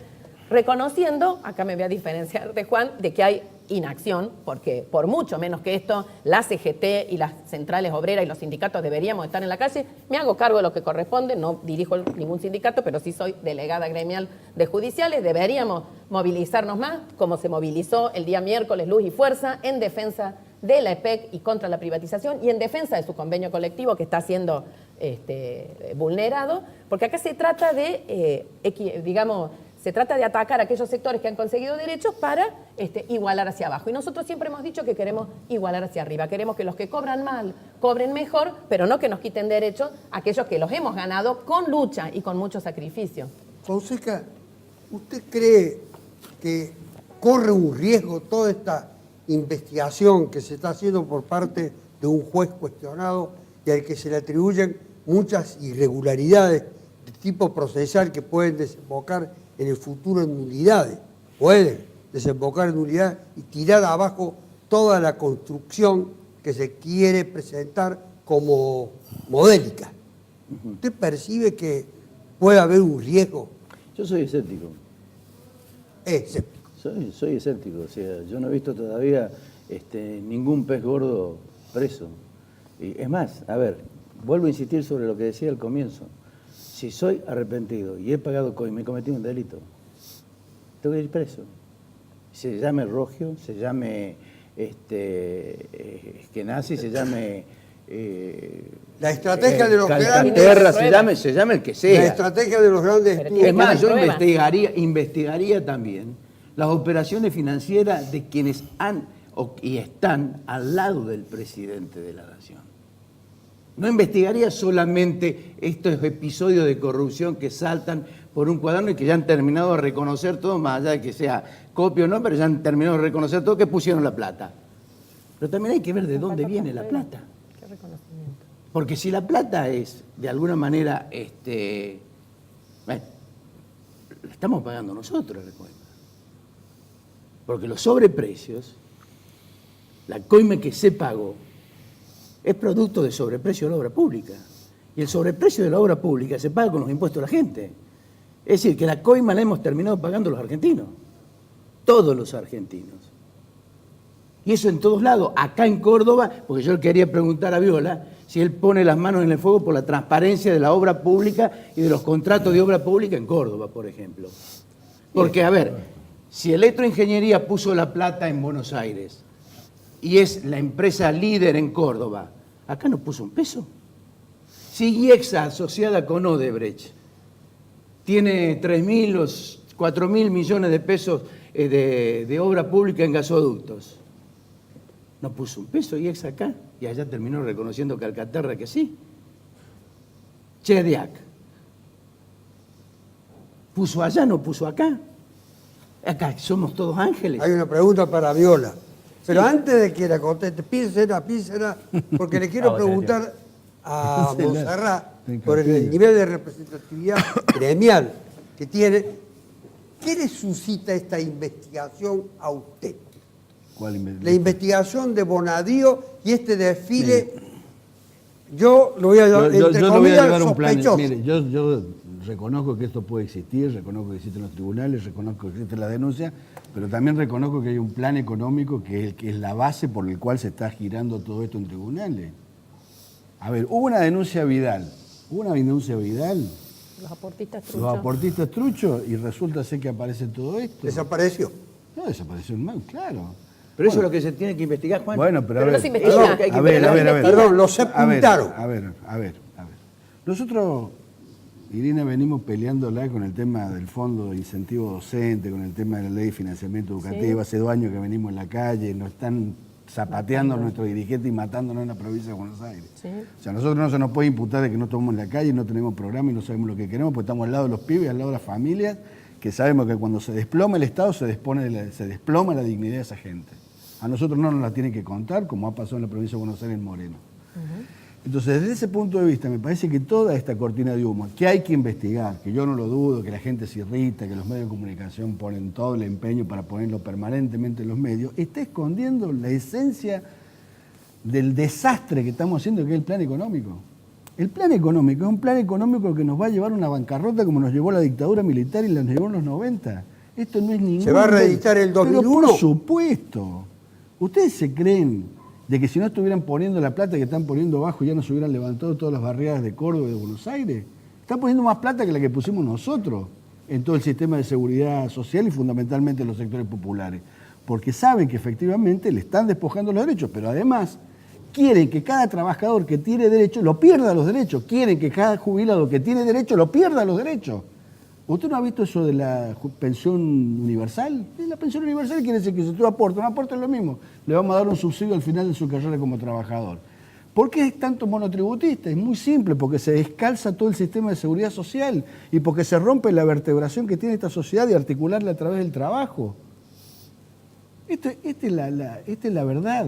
Speaker 3: reconociendo, acá me voy a diferenciar de Juan, de que hay inacción, porque por mucho menos que esto, la CGT y las centrales obreras y los sindicatos deberíamos estar en la calle. Me hago cargo de lo que corresponde, no dirijo ningún sindicato, pero sí soy delegada gremial de judiciales. Deberíamos movilizarnos más, como se movilizó el día miércoles Luz y Fuerza, en defensa de la EPEC y contra la privatización, y en defensa de su convenio colectivo que está siendo vulnerado, porque acá se trata de, se trata de atacar a aquellos sectores que han conseguido derechos para igualar hacia abajo. Y nosotros siempre hemos dicho que queremos igualar hacia arriba. Queremos que los que cobran mal cobren mejor, pero no que nos quiten derechos aquellos que los hemos ganado con lucha y con mucho sacrificio.
Speaker 1: Fonseca, ¿usted cree que corre un riesgo toda esta investigación que se está haciendo por parte de un juez cuestionado y al que se le atribuyen muchas irregularidades de tipo procesal que pueden desembocar en el futuro en nulidades, pueden desembocar en nulidades y tirar abajo toda la construcción que se quiere presentar como modélica. ¿Usted percibe que puede haber un riesgo?
Speaker 6: Yo soy escéptico.
Speaker 1: Escéptico.
Speaker 6: Soy escéptico, o sea, yo no he visto todavía ningún pez gordo preso. Y es más, a ver, vuelvo a insistir sobre lo que decía al comienzo. Si soy arrepentido y he pagado coima y he cometido un delito, tengo que ir preso. Se llame Rogio, se llame Eskenazi, se llame
Speaker 1: La estrategia de los
Speaker 6: Calcaterra,
Speaker 1: grandes...
Speaker 6: se llame el que sea.
Speaker 1: La estrategia de los grandes
Speaker 3: Pero
Speaker 1: estudios...
Speaker 6: Es más, yo
Speaker 3: prueba.
Speaker 6: investigaría también las operaciones financieras de quienes han y están al lado del presidente de la nación. No investigaría solamente estos episodios de corrupción que saltan por un cuaderno y que ya han terminado de reconocer todo, más allá de que sea copia o no, pero ya han terminado de reconocer todo que pusieron la plata. Pero también hay que ver de dónde viene la plata.
Speaker 3: Qué reconocimiento.
Speaker 6: Porque si la plata es, de alguna manera, bueno, la estamos pagando nosotros, la coima. Porque los sobreprecios, la coima que se pagó, es producto del sobreprecio de la obra pública. Y el sobreprecio de la obra pública se paga con los impuestos de la gente. Es decir, que la coima la hemos terminado pagando los argentinos. Todos los argentinos. Y eso en todos lados. Acá en Córdoba, porque yo le quería preguntar a Viola si él pone las manos en el fuego por la transparencia de la obra pública y de los contratos de obra pública en Córdoba, por ejemplo. Porque, a ver, si Electroingeniería puso la plata en Buenos Aires y es la empresa líder en Córdoba, acá no puso un peso. Si IEXA, asociada con Odebrecht, tiene 3.000 o 4.000 millones de pesos de obra pública en gasoductos, no puso un peso IEXA acá, y allá terminó reconociendo Calcaterra que sí. Chediac, ¿puso allá, no puso acá? Acá somos todos ángeles.
Speaker 1: Hay una pregunta para Viola. Pero antes de que la conteste, piénsela, porque le quiero preguntar a Montserrat por el nivel de representatividad gremial que tiene. ¿Qué le suscita esta investigación a usted? La investigación de Bonadío y este desfile, yo lo voy a llamar, entre comillas, sospechoso.
Speaker 5: Mire, yo reconozco que esto puede existir, reconozco que existen los tribunales, reconozco que existe la denuncia, pero también reconozco que hay un plan económico que es la base por el cual se está girando todo esto en tribunales. A ver, hubo una denuncia Vidal,
Speaker 3: Los aportistas truchos.
Speaker 5: los aportistas truchos, y resulta ser que aparece todo esto.
Speaker 1: Desapareció.
Speaker 5: No, desapareció el mal, claro.
Speaker 6: Pero eso es lo que se tiene que investigar, Juan.
Speaker 5: Bueno, pero a
Speaker 3: Pero
Speaker 5: ver.
Speaker 3: no se investiga.
Speaker 6: A ver.
Speaker 1: Perdón, lo sepultaron.
Speaker 5: A ver. Nosotros, Irina, venimos peleándola con el tema del fondo de incentivo docente, con el tema de la ley de financiamiento educativo.
Speaker 3: Sí.
Speaker 5: Hace 2 años que venimos en la calle, nos están zapateando a nuestros dirigentes y matándonos en la provincia de Buenos Aires.
Speaker 3: Sí.
Speaker 5: O sea, nosotros no se nos puede imputar de que no tomamos en la calle, no tenemos programa y no sabemos lo que queremos, porque estamos al lado de los pibes, al lado de las familias, que sabemos que cuando se desploma el Estado se desploma la dignidad de esa gente. A nosotros no nos la tienen que contar, como ha pasado en la provincia de Buenos Aires en Moreno. Entonces, desde ese punto de vista, me parece que toda esta cortina de humo, que hay que investigar, que yo no lo dudo, que la gente se irrita, que los medios de comunicación ponen todo el empeño para ponerlo permanentemente en los medios, está escondiendo la esencia del desastre que estamos haciendo, que es el plan económico. El plan económico es un plan económico que nos va a llevar a una bancarrota como nos llevó la dictadura militar y nos llevó en los 90. Esto no es ningún...
Speaker 1: ¿Se va a reeditar el 2001?
Speaker 5: Pero por supuesto. ¿Ustedes se creen de que si no estuvieran poniendo la plata que están poniendo abajo ya nos hubieran levantado todas las barriadas de Córdoba y de Buenos Aires? Están poniendo más plata que la que pusimos nosotros en todo el sistema de seguridad social y fundamentalmente en los sectores populares. Porque saben que efectivamente le están despojando los derechos, pero además quieren que cada trabajador que tiene derecho lo pierda los derechos. Quieren que cada jubilado que tiene derecho lo pierda los derechos. ¿Usted no ha visto eso de la pensión universal? La pensión universal quiere decir que si tú aportas, no aportas lo mismo. Le vamos a dar un subsidio al final de su carrera como trabajador. ¿Por qué es tanto monotributista? Es muy simple, porque se descalza todo el sistema de seguridad social y porque se rompe la vertebración que tiene esta sociedad de articularla a través del trabajo. Esta es la verdad.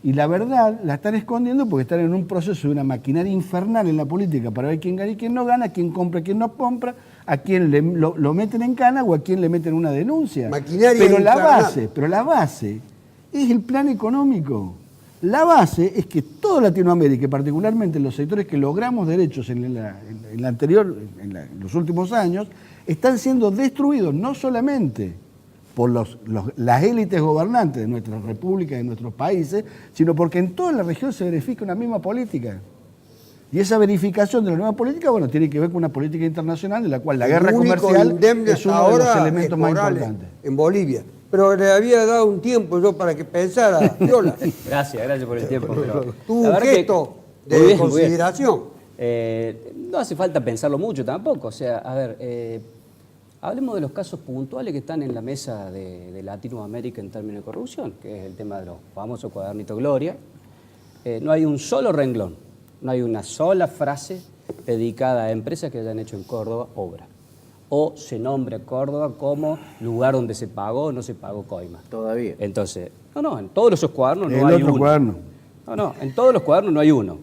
Speaker 5: Y la verdad la están escondiendo porque están en un proceso de una maquinaria infernal en la política para ver quién gana y quién no gana, quién compra y quién no compra, a quién lo meten en cana o a quién le meten una denuncia.
Speaker 1: Maquinaria
Speaker 5: pero
Speaker 1: infernal.
Speaker 5: la base es el plan económico. La base es que toda Latinoamérica, y particularmente los sectores que logramos derechos en los últimos años, están siendo destruidos no solamente por las élites gobernantes de nuestras repúblicas, de nuestros países, sino porque en toda la región se verifica una misma política. Y esa verificación de la nueva política, bueno, tiene que ver con una política internacional en la cual la guerra comercial es uno de los elementos más importantes.
Speaker 1: En Bolivia. Pero le había dado un tiempo yo para que pensara, Viola.
Speaker 7: Gracias por el tiempo. Pero
Speaker 1: Tuvo
Speaker 7: la
Speaker 1: un
Speaker 7: verdad que-
Speaker 1: gesto
Speaker 7: Muy bien,
Speaker 1: de
Speaker 7: muy bien.
Speaker 1: consideración.
Speaker 7: No hace falta pensarlo mucho tampoco. O sea, a ver, hablemos de los casos puntuales que están en la mesa de Latinoamérica en términos de corrupción, que es el tema de los famosos cuadernitos Gloria. No hay un solo renglón, no hay una sola frase dedicada a empresas que hayan hecho en Córdoba obra. O se nombra Córdoba como lugar donde se pagó o no se pagó coima.
Speaker 6: Todavía.
Speaker 7: Entonces, no, en todos esos cuadernos
Speaker 5: El
Speaker 7: no hay
Speaker 5: otro
Speaker 7: uno.
Speaker 5: cuaderno.
Speaker 7: No, en todos los cuadernos no hay uno,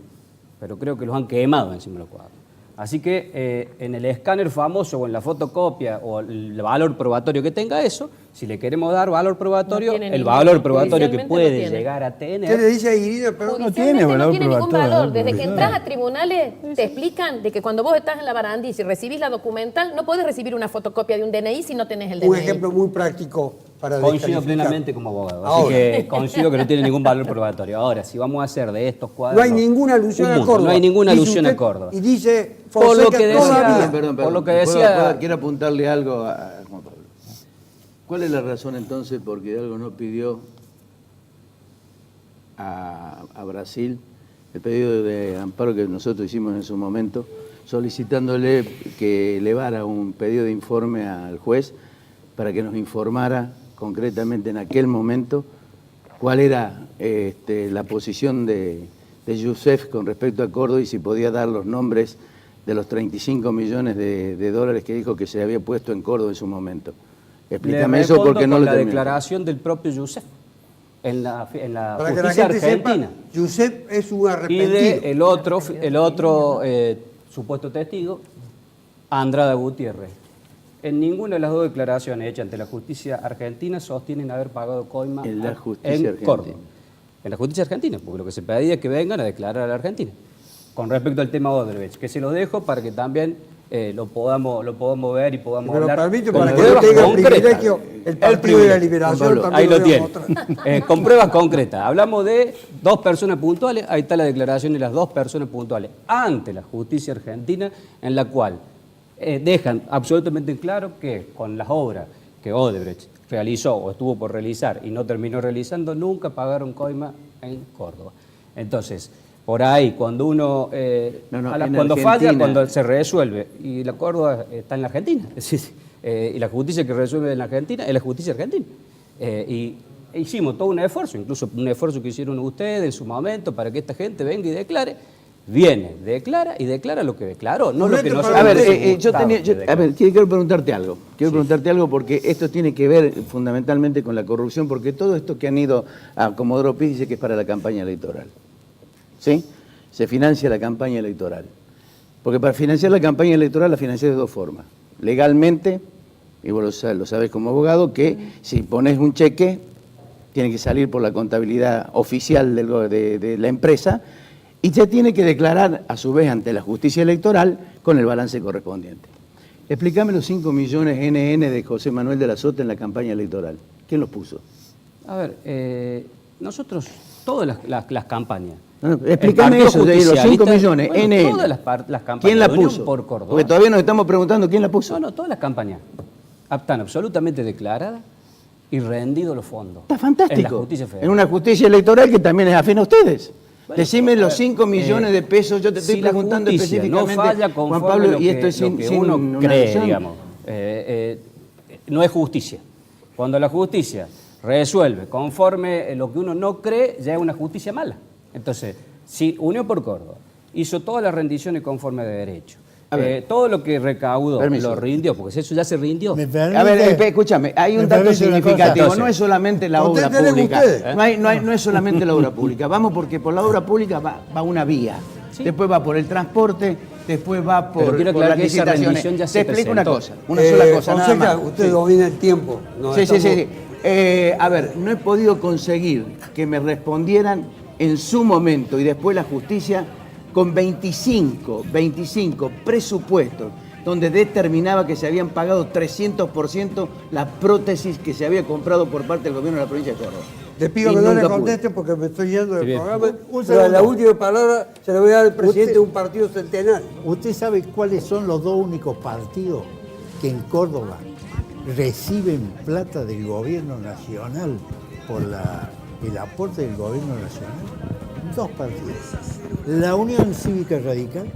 Speaker 7: pero creo que los han quemado encima de los cuadernos. Así que en el escáner famoso o en la fotocopia o el valor probatorio que tenga eso, si le queremos dar valor probatorio,
Speaker 3: No tiene
Speaker 7: el
Speaker 3: ningún-
Speaker 7: valor probatorio que
Speaker 3: judicialmente
Speaker 7: puede
Speaker 3: no tiene.
Speaker 7: llegar a
Speaker 1: ¿Qué le
Speaker 7: tener...
Speaker 1: dice a Irina? Pero
Speaker 5: tiene
Speaker 3: Judicialmente
Speaker 5: valor
Speaker 3: no tiene ningún
Speaker 5: probatorio,
Speaker 3: valor. Desde que
Speaker 5: claro.
Speaker 3: entras a tribunales te explican de que cuando vos estás en la barandilla y recibís la documental, no podés recibir una fotocopia de un DNI si no tenés el DNI.
Speaker 1: un ejemplo muy práctico para
Speaker 7: Coincido
Speaker 1: descalificar.
Speaker 7: plenamente como abogado, así
Speaker 1: Ahora.
Speaker 7: que coincido que no tiene ningún valor probatorio. Ahora, si vamos a hacer de estos
Speaker 1: No
Speaker 7: cuadros...
Speaker 1: hay ninguna alusión
Speaker 7: un
Speaker 1: a
Speaker 7: mundo,
Speaker 1: Córdoba.
Speaker 7: No hay ninguna
Speaker 1: Dice
Speaker 7: alusión a
Speaker 1: usted-
Speaker 7: Córdoba.
Speaker 1: Y dice
Speaker 7: Por lo
Speaker 1: Fonseca
Speaker 7: que decía-
Speaker 1: todavía.
Speaker 7: Por lo que decía-
Speaker 6: Quiero apuntarle algo a Juan Pablo. ¿Cuál es la razón entonces por qué Hidalgo no pidió a Brasil el pedido de amparo que nosotros hicimos en su momento, solicitándole que elevara un pedido de informe al juez para que nos informara concretamente en aquel momento cuál era la posición de Youssef con respecto a Córdoba y si podía dar los nombres de los 35 millones de dólares que dijo que se había puesto en Córdoba en su momento? Explícame
Speaker 7: Le
Speaker 6: eso
Speaker 7: respondo
Speaker 6: porque no
Speaker 7: con
Speaker 6: lo
Speaker 7: la
Speaker 6: terminé.
Speaker 7: declaración del propio Youssef en la
Speaker 1: Para que la
Speaker 7: justicia
Speaker 1: gente
Speaker 7: argentina.
Speaker 1: sepa, Giuseppe es un
Speaker 7: Y
Speaker 1: arrepentido.
Speaker 7: de el otro supuesto testigo, Andrada Gutiérrez. En ninguna de las dos declaraciones hechas ante la justicia argentina sostienen haber pagado coima
Speaker 6: En la justicia
Speaker 7: en
Speaker 6: argentina.
Speaker 7: Córdoba. En la justicia argentina, porque lo que se pedía es que vengan a declarar a la Argentina. Con respecto al tema Odebrecht, que se los dejo para que también lo podamos ver y podamos
Speaker 1: Me lo
Speaker 7: hablar
Speaker 1: permite
Speaker 7: con
Speaker 1: para que
Speaker 7: pruebas
Speaker 1: no tenga
Speaker 7: concretas.
Speaker 1: privilegio el Partido de la Liberación.
Speaker 6: Juan Pablo,
Speaker 1: también
Speaker 7: Ahí lo
Speaker 1: voy a
Speaker 7: tiene.
Speaker 1: mostrar.
Speaker 7: Con pruebas concretas. Hablamos de dos personas puntuales. Ahí está la declaración de las dos personas puntuales ante la justicia argentina, en la cual dejan absolutamente en claro que con las obras que Odebrecht realizó o estuvo por realizar y no terminó realizando, nunca pagaron coima en Córdoba. Entonces, por ahí, cuando uno cuando falla,
Speaker 6: Argentina.
Speaker 7: cuando se resuelve, y la Córdoba está en la Argentina, es decir, y la justicia que resuelve en la Argentina es la justicia argentina. Y hicimos todo un esfuerzo, incluso un esfuerzo que hicieron ustedes en su momento para que esta gente venga y declare. Viene, declara y declara lo que declaró, no lo que nosotros...
Speaker 6: A ver,
Speaker 7: quiero
Speaker 6: quiero preguntarte algo. Quiero preguntarte algo porque esto tiene que ver fundamentalmente con la corrupción, porque todo esto que han ido a Comodoro Pi dice que es para la campaña electoral. ¿Sí? Se financia la campaña electoral. Porque para financiar la campaña electoral la financias de dos formas. Legalmente, y vos lo sabés como abogado, que si pones un cheque, tiene que salir por la contabilidad oficial de la empresa, y se tiene que declarar a su vez ante la justicia electoral con el balance correspondiente. Explícame los 5 millones NN de José Manuel de la Sota en la campaña electoral. ¿Quién los puso?
Speaker 7: A ver, nosotros, todas las campañas...
Speaker 6: Explícame
Speaker 7: el
Speaker 6: eso,
Speaker 7: Partido
Speaker 6: de los 5
Speaker 7: Justicialista,
Speaker 6: millones
Speaker 7: bueno,
Speaker 6: NN.
Speaker 7: todas las campañas
Speaker 6: ¿Quién la
Speaker 7: de Unión
Speaker 6: puso?
Speaker 7: por Córdoba.
Speaker 6: Porque todavía nos estamos preguntando quién la puso.
Speaker 7: No, todas las campañas están absolutamente declaradas y rendidos los fondos.
Speaker 6: Está fantástico.
Speaker 7: En la justicia federal.
Speaker 6: En una justicia electoral que también es afín a ustedes.
Speaker 7: Bueno,
Speaker 6: Decime los 5 millones de pesos, yo te estoy
Speaker 7: si la
Speaker 6: preguntando
Speaker 7: justicia
Speaker 6: específicamente,
Speaker 7: no falla
Speaker 6: Juan
Speaker 7: conforme
Speaker 6: Pablo,
Speaker 7: lo
Speaker 6: y esto
Speaker 7: que,
Speaker 6: es sin,
Speaker 7: lo que
Speaker 6: sin
Speaker 7: uno
Speaker 6: una
Speaker 7: cree,
Speaker 6: razón.
Speaker 7: digamos. No es justicia. Cuando la justicia resuelve conforme lo que uno no cree, ya es una justicia mala. Entonces, si Unión por Córdoba hizo todas las rendiciones conforme de derecho, todo lo que recaudó
Speaker 6: Permiso.
Speaker 7: lo rindió, porque eso ya se rindió.
Speaker 4: ¿Me permite?
Speaker 6: A ver, escúchame, hay un
Speaker 4: ¿Me
Speaker 6: dato
Speaker 4: permite una cosa?
Speaker 6: significativo,
Speaker 7: Entonces,
Speaker 6: no es solamente la obra
Speaker 1: contéstenle
Speaker 6: pública,
Speaker 1: ustedes.
Speaker 6: no es solamente la obra pública, vamos porque por la obra pública va una vía,
Speaker 7: Sí.
Speaker 6: después va por el transporte después va
Speaker 7: Pero
Speaker 6: por
Speaker 7: quiero
Speaker 6: las
Speaker 7: aclarar que esa
Speaker 6: licitaciones.
Speaker 7: rendición ya se
Speaker 6: explico una
Speaker 7: presentó.
Speaker 6: cosa, una sola cosa, nada
Speaker 1: Fonseca,
Speaker 6: más.
Speaker 1: usted
Speaker 6: Sí.
Speaker 1: domina el tiempo. No
Speaker 6: Sí, sí,
Speaker 1: estamos-
Speaker 6: sí. A ver, no he podido conseguir que me respondieran en su momento y después la justicia con 25 presupuestos donde determinaba que se habían pagado 300% la prótesis que se había comprado por parte del gobierno de la provincia de Córdoba.
Speaker 1: Le pido
Speaker 6: Y
Speaker 1: que no le
Speaker 6: nunca pude.
Speaker 1: conteste porque me estoy yendo del
Speaker 7: bien.
Speaker 1: programa.
Speaker 4: Un
Speaker 1: Pero la
Speaker 4: segundo.
Speaker 1: última palabra se la voy a dar al presidente
Speaker 4: Usted-
Speaker 1: de un partido centenario.
Speaker 4: ¿Usted sabe cuáles son los dos únicos partidos que en Córdoba reciben plata del gobierno nacional por el aporte del gobierno nacional? Dos partidos. La Unión Cívica Radical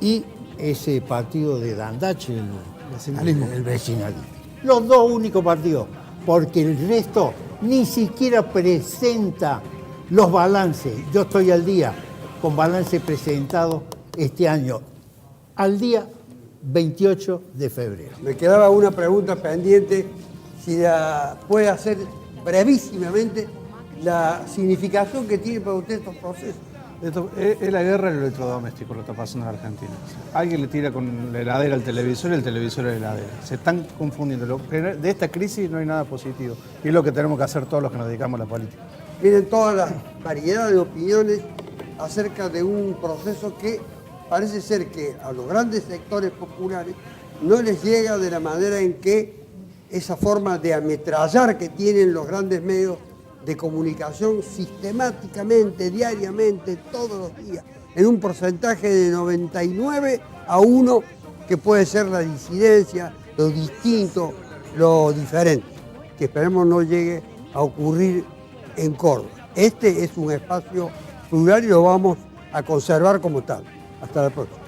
Speaker 4: y ese partido de Dandache, el vecinalismo. Los dos únicos partidos, porque el resto ni siquiera presenta los balances. Yo estoy al día con balance presentado este año, al día 28 de febrero.
Speaker 1: Me quedaba una pregunta pendiente, si la puede hacer brevísimamente la significación que tiene para usted estos procesos.
Speaker 2: Esto es la guerra del electrodoméstico lo que está pasando en Argentina. Alguien le tira con la heladera al televisor y el televisor a la heladera. Se están confundiendo. De esta crisis no hay nada positivo. Y es lo que tenemos que hacer todos los que nos dedicamos a la política.
Speaker 1: Miren toda la variedad de opiniones acerca de un proceso que parece ser que a los grandes sectores populares no les llega de la manera en que esa forma de ametrallar que tienen los grandes medios de comunicación sistemáticamente, diariamente, todos los días, en un porcentaje de 99-1, que puede ser la disidencia, lo distinto, lo diferente, que esperemos no llegue a ocurrir en Córdoba. Este es un espacio plural y lo vamos a conservar como tal. Hasta la próxima.